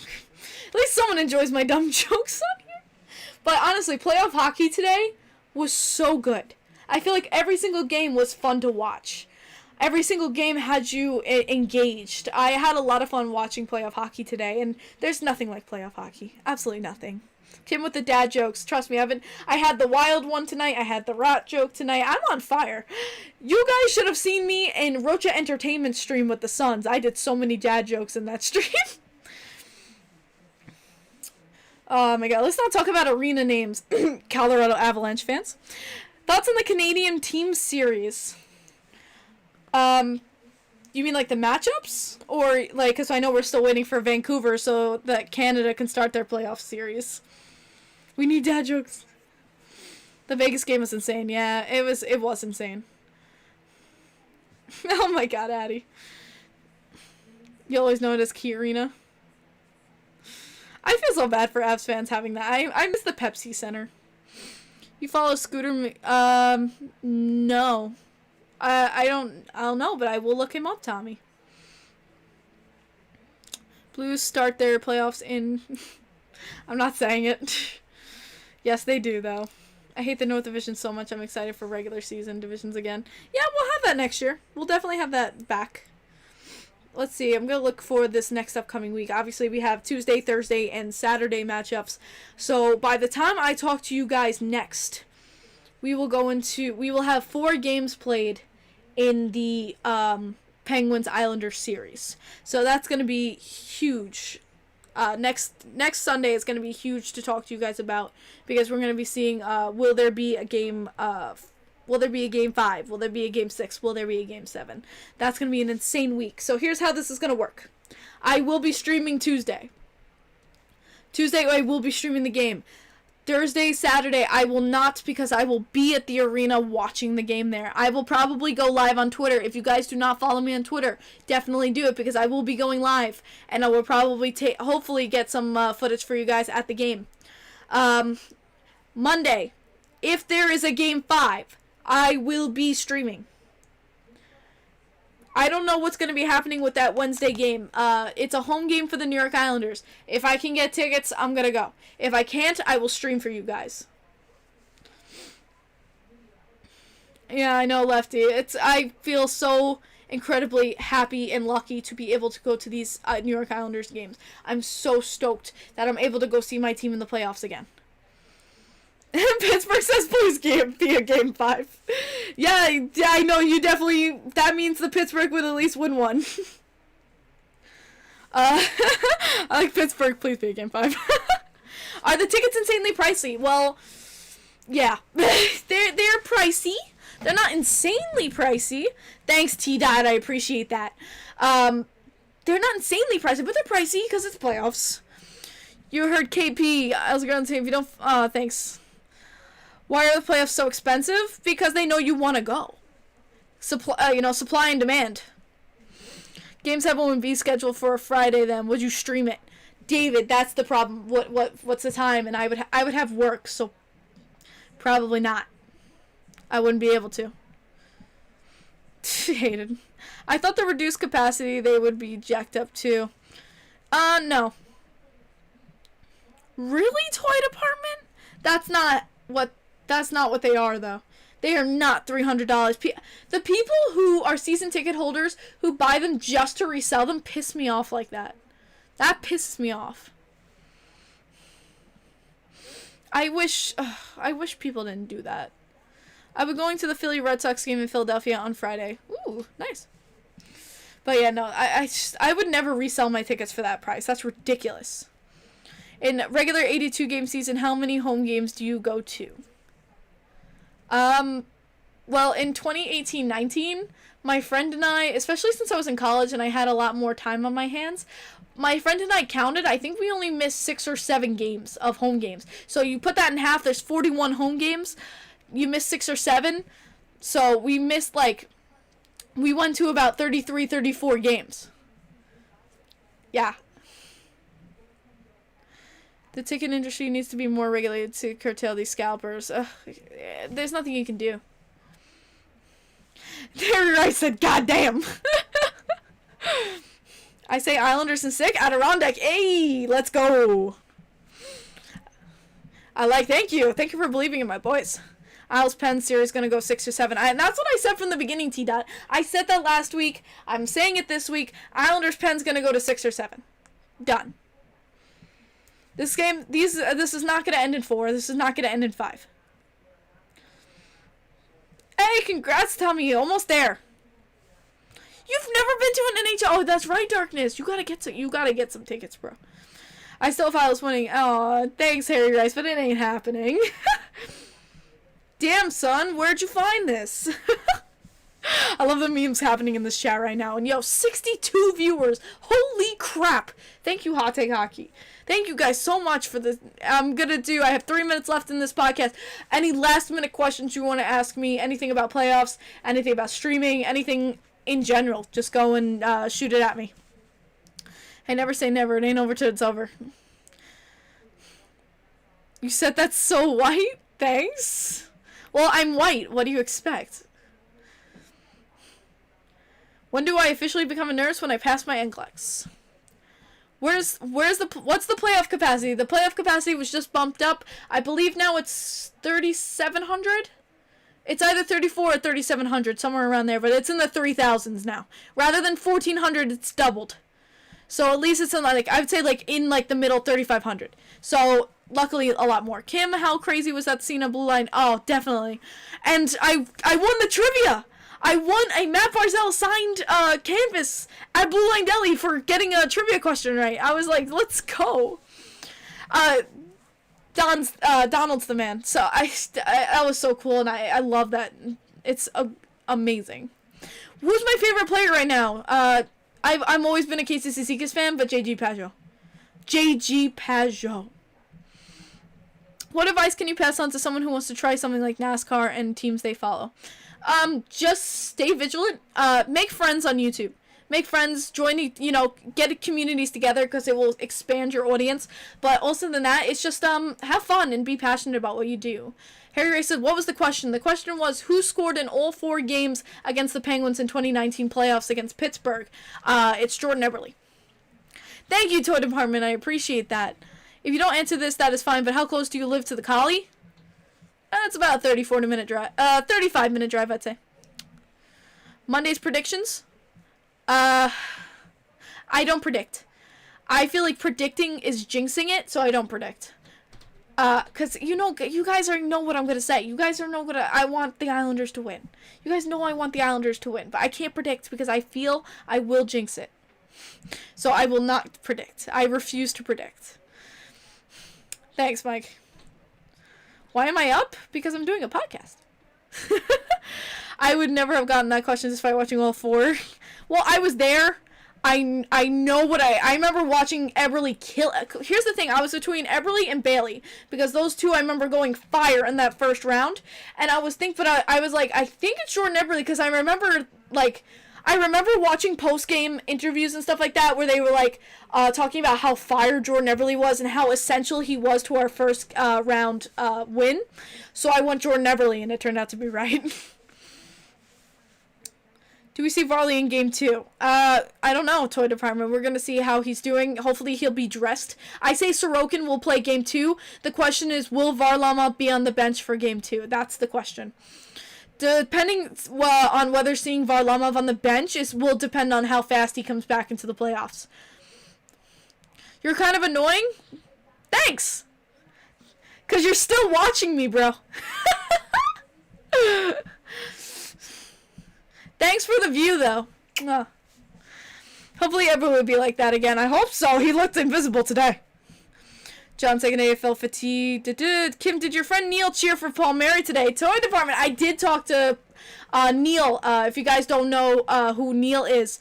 least someone enjoys my dumb jokes on here. But honestly, playoff hockey today was so good. I feel like every single game was fun to watch. Every single game had you engaged. I had a lot of fun watching playoff hockey today, and there's nothing like playoff hockey. Absolutely nothing. Kim with the dad jokes. Trust me, I had the wild one tonight. I had the rat joke tonight. I'm on fire. You guys should have seen me in Rocha Entertainment stream with the Suns. I did so many dad jokes in that stream. Oh my god, let's not talk about arena names. Colorado Avalanche fans. Thoughts on the Canadian team series? You mean like the matchups? Or like, because I know we're still waiting for Vancouver so that Canada can start their playoff series. We need dad jokes. The Vegas game was insane. Yeah, it was insane. Oh my god, Addie. You always know it as Key Arena. I feel so bad for Avs fans having that. I miss the Pepsi Center. You follow Scooter? No. I don't know, but I will look him up, Tommy. Blues start their playoffs in... I'm not saying it. Yes, they do, though. I hate the North Division so much. I'm excited for regular season divisions again. Yeah, we'll have that next year. We'll definitely have that back. Let's see. I'm going to look for this next upcoming week. Obviously, we have Tuesday, Thursday, and Saturday matchups. So, by the time I talk to you guys next, we will have 4 games played in the Penguins Islanders series. So that's going to be huge. Next Sunday is going to be huge to talk to you guys about, because we're going to be seeing will there be a game 5? Will there be a game 5? Will there be a game 6? Will there be a game 7? That's going to be an insane week. So here's how this is going to work. I will be streaming Tuesday. I will be streaming the game. Thursday, Saturday, I will not, because I will be at the arena watching the game there. I will probably go live on Twitter. If you guys do not follow me on Twitter, definitely do it, because I will be going live. And I will probably hopefully get some footage for you guys at the game. Monday, if there is a game 5, I will be streaming. I don't know what's going to be happening with that Wednesday game. It's a home game for the New York Islanders. If I can get tickets, I'm going to go. If I can't, I will stream for you guys. Yeah, I know, Lefty. I feel so incredibly happy and lucky to be able to go to these New York Islanders games. I'm so stoked that I'm able to go see my team in the playoffs again. Pittsburgh says please be a game 5. Yeah, I know you definitely. That means the Pittsburgh would at least win one. I like Pittsburgh. Please be a game 5. Are the tickets insanely pricey? Well, yeah, they're pricey. They're not insanely pricey. Thanks, T-Dot. I appreciate that. They're not insanely pricey, but they're pricey because it's playoffs. You heard KP. I was going to say if you don't. Thanks. Why are the playoffs so expensive? Because they know you want to go. Supply and demand. Games have only be scheduled for a Friday. Then would you stream it, David? That's the problem. What's the time? And I would have work, so probably not. I wouldn't be able to. Hated. I thought the reduced capacity they would be jacked up too. No. Really, toy department? That's not what they are though. They are not $300. The people who are season ticket holders who buy them just to resell them piss me off like that. That pisses me off. I wish people didn't do that. I'll be going to the Philly Red Sox game in Philadelphia on Friday. Ooh, nice. But yeah, no, I would never resell my tickets for that price. That's ridiculous. In regular 82 game season, how many home games do you go to? Well, in 2018-19, my friend and I, especially since I was in college and I had a lot more time on my hands, my friend and I counted, I think we only missed 6 or 7 games of home games. So you put that in half, there's 41 home games. You missed 6 or 7. So we missed we went to about 33, 34 games. Yeah. The ticket industry needs to be more regulated to curtail these scalpers. Ugh, there's nothing you can do. Terry Rice said, God damn. I say Islanders and sick. Adirondack. Hey, let's go. Thank you. Thank you for believing in my boys. Isles Penn series going to go 6 or 7. And that's what I said from the beginning, T-Dot. I said that last week. I'm saying it this week. Islanders Penn's going to go to 6 or 7. Done. This game, this is not going to end in 4. This is not going to end in 5. Hey, congrats, Tommy. Almost there. You've never been to an NHL. Oh, that's right, Darkness. You gotta get some tickets, bro. I still thought I was winning. Oh, thanks, Harry Rice, but it ain't happening. Damn, son, where'd you find this? I love the memes happening in this chat right now. And yo, 62 viewers. Holy crap. Thank you, Hot Take Hockey. Thank you guys so much for this. I have 3 minutes left in this podcast. Any last minute questions you want to ask me, anything about playoffs, anything about streaming, anything in general, just go and shoot it at me. Hey, never say never. It ain't over till it's over. You said that's so white? Thanks. Well, I'm white. What do you expect? When do I officially become a nurse? When I pass my NCLEX. What's the playoff capacity? The playoff capacity was just bumped up. I believe now it's 3,700. It's either 34 or 3,700, somewhere around there, but it's in the 3,000s now. Rather than 1,400, it's doubled. So at least it's in I would say in the middle 3,500. So luckily a lot more. Kim, how crazy was that scene of Blue Line? Oh, definitely. And I won the trivia. I won a Matt Barzell signed canvas at Blue Line Deli for getting a trivia question right. I was like, let's go. Donald's the man. So that was so cool, and I love that. It's amazing. Who's my favorite player right now? I've always been a Casey Cizikas fan, but JG Pageau. JG Pageau. What advice can you pass on to someone who wants to try something like NASCAR and teams they follow? Just stay vigilant. Make friends on YouTube. Make friends, join, get communities together because it will expand your audience. But also than that, it's just, have fun and be passionate about what you do. Harry Ray said, what was the question? The question was, who scored in all 4 games against the Penguins in 2019 playoffs against Pittsburgh? It's Jordan Eberle. Thank you, Toy Department. I appreciate that. If you don't answer this, that is fine. But how close do you live to the Collie? It's about a 35-minute drive, I'd say. Monday's predictions? I don't predict. I feel like predicting is jinxing it, so I don't predict. Because, you know, you guys already know what I'm going to say. You guys already know what I want the Islanders to win. You guys know I want the Islanders to win. But I can't predict because I feel I will jinx it. So I will not predict. I refuse to predict. Thanks, Mike. Why am I up? Because I'm doing a podcast. I would never have gotten that question despite watching all 4. Well, I was there. I know what I remember watching Eberle kill. Here's the thing. I was between Eberle and Bailey because those two I remember going fire in that first round. And I was I was like, I think it's Jordan Eberle because I remember watching post-game interviews and stuff like that where they were like talking about how fire Jordan Eberle was and how essential he was to our first round win. So I went Jordan Eberle and it turned out to be right. Do we see Varley in game 2? I don't know, Toy Department. We're going to see how he's doing. Hopefully he'll be dressed. I say Sorokin will play game 2. The question is, will Varlamov be on the bench for game 2? That's the question. Depending on whether seeing Varlamov on the bench will depend on how fast he comes back into the playoffs. You're kind of annoying? Thanks! Because you're still watching me, bro. Thanks for the view, though. Oh. Hopefully everyone would be like that again. I hope so. He looked invisible today. John taking AFL fatigue. Kim, did your friend Neil cheer for Palmieri today? Toy Department. I did talk to Neil. If you guys don't know who Neil is,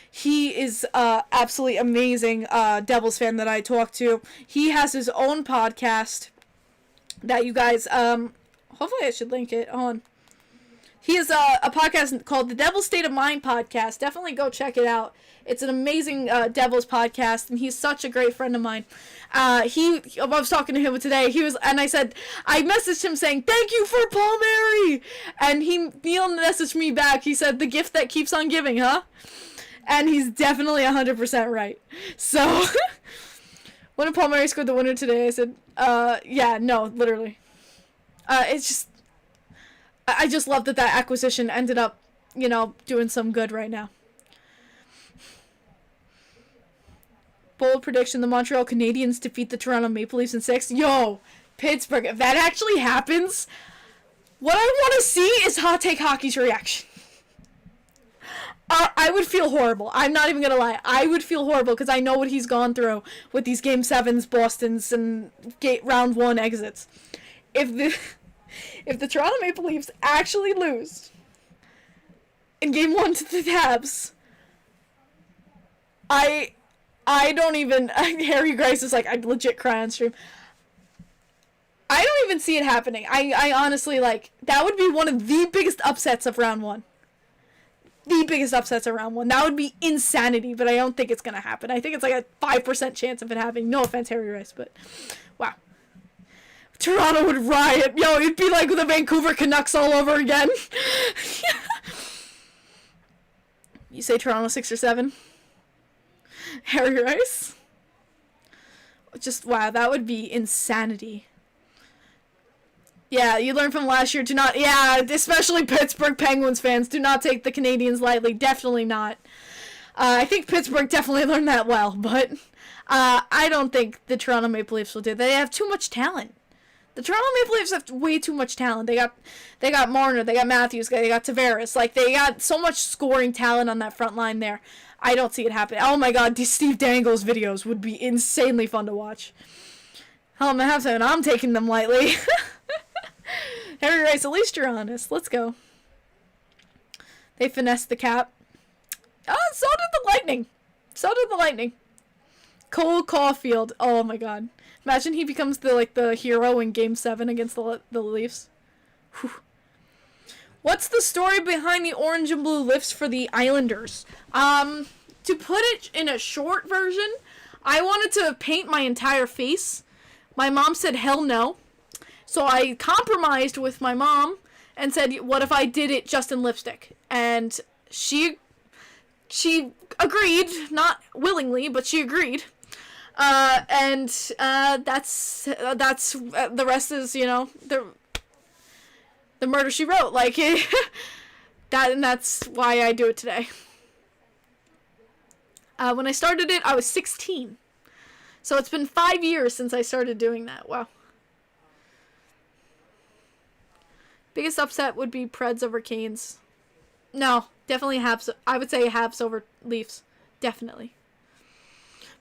he is absolutely amazing Devils fan that I talked to. He has his own podcast that you guys, hopefully I should link it on. He has a podcast called the Devil's State of Mind podcast. Definitely go check it out. It's an amazing Devils podcast, and he's such a great friend of mine. I was talking to him today. I messaged him saying, "Thank you for Palmieri," and Neil messaged me back. He said, "The gift that keeps on giving, huh?" And he's definitely 100% right. So, when Palmieri scored the winner today, I said, "Yeah, no, literally." It's just. I just love that acquisition ended up, doing some good right now. Bold prediction, the Montreal Canadiens defeat the Toronto Maple Leafs in 6. Yo, Pittsburgh, if that actually happens, what I want to see is Hot Take Hockey's reaction. I would feel horrible. I'm not even going to lie. I would feel horrible because I know what he's gone through with these Game 7s, Bostons, and round 1 exits. If the Toronto Maple Leafs actually lose in Game 1 to the Habs, I don't even... Harry Grice is like, I'd legit cry on stream. I don't even see it happening. I honestly, that would be one of the biggest upsets of round 1. The biggest upsets of round 1. That would be insanity, but I don't think it's going to happen. I think it's like a 5% chance of it happening. No offense, Harry Rice, but wow. Toronto would riot. Yo, it'd be like the Vancouver Canucks all over again. You say Toronto 6 or 7? Harry Rice? Just, wow, that would be insanity. Yeah, you learned from last year. Especially Pittsburgh Penguins fans, do not take the Canadians lightly. Definitely not. I think Pittsburgh definitely learned that well, but I don't think the Toronto Maple Leafs will do that. They have too much talent. The Toronto Maple Leafs have way too much talent. They got Marner, they got Matthews, they got Tavares. They got so much scoring talent on that front line there. I don't see it happening. Oh my god, these Steve Dangle's videos would be insanely fun to watch. Hell, I'm gonna have to, and I'm taking them lightly. Harry Rice, at least you're honest. Let's go. They finessed the Cap. Oh, so did the Lightning. Cole Caulfield. Oh my god. Imagine he becomes the hero in Game 7 against the Leafs. Whew. What's the story behind the orange and blue lifts for the Islanders? To put it in a short version, I wanted to paint my entire face. My mom said hell no. So I compromised with my mom and said, what if I did it just in lipstick? And she agreed, not willingly, but she agreed. That's the rest is, the murder she wrote, that's why I do it today. When I started it, I was 16. So it's been 5 years since I started doing that. Wow. Biggest upset would be Preds over Canes. No, definitely Habs. I would say Habs over Leafs. Definitely.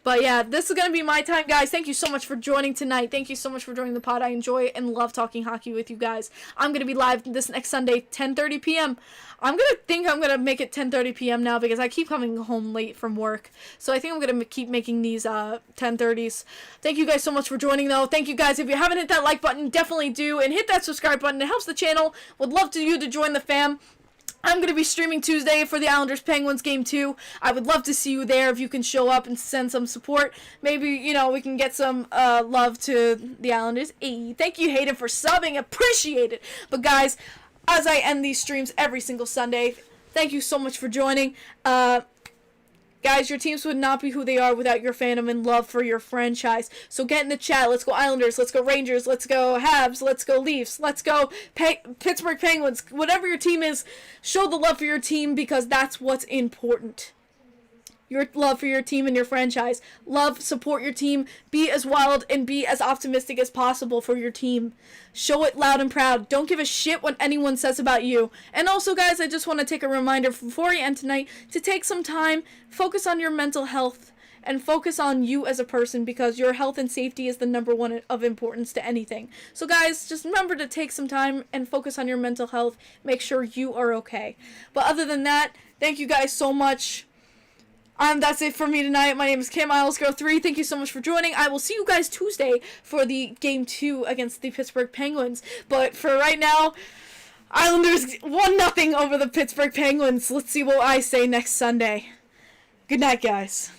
But yeah, this is going to be my time, guys. Thank you so much for joining tonight. Thank you so much for joining the pod. I enjoy and love talking hockey with you guys. I'm going to be live this next Sunday, 10:30 p.m. I'm going to make it 10:30 p.m. now because I keep coming home late from work. So I think I'm going to keep making these 10:30s. Thank you guys so much for joining, though. Thank you, guys. If you haven't hit that like button, definitely do. And hit that subscribe button. It helps the channel. Would love you to join the fam. I'm going to be streaming Tuesday for the Islanders-Penguins Game 2. I would love to see you there if you can show up and send some support. Maybe, you know, we can get some love to the Islanders. Hey, thank you, Hayden, for subbing. Appreciate it. But, guys, as I end these streams every single Sunday, thank you so much for joining. Guys, your teams would not be who they are without your fandom and love for your franchise. So get in the chat. Let's go Islanders. Let's go Rangers. Let's go Habs. Let's go Leafs. Let's go Pittsburgh Penguins. Whatever your team is, show the love for your team because that's what's important. Your love for your team and your franchise. Love, support your team. Be as wild and be as optimistic as possible for your team. Show it loud and proud. Don't give a shit what anyone says about you. And also, guys, I just want to take a reminder before I end tonight to take some time, focus on your mental health, and focus on you as a person because your health and safety is the number one of importance to anything. So, guys, just remember to take some time and focus on your mental health. Make sure you are okay. But other than that, thank you guys so much. That's it for me tonight. My name is Kim IslesGirl3. Thank you so much for joining. I will see you guys Tuesday for the Game 2 against the Pittsburgh Penguins. But for right now, Islanders 1-0 over the Pittsburgh Penguins. Let's see what I say next Sunday. Good night, guys.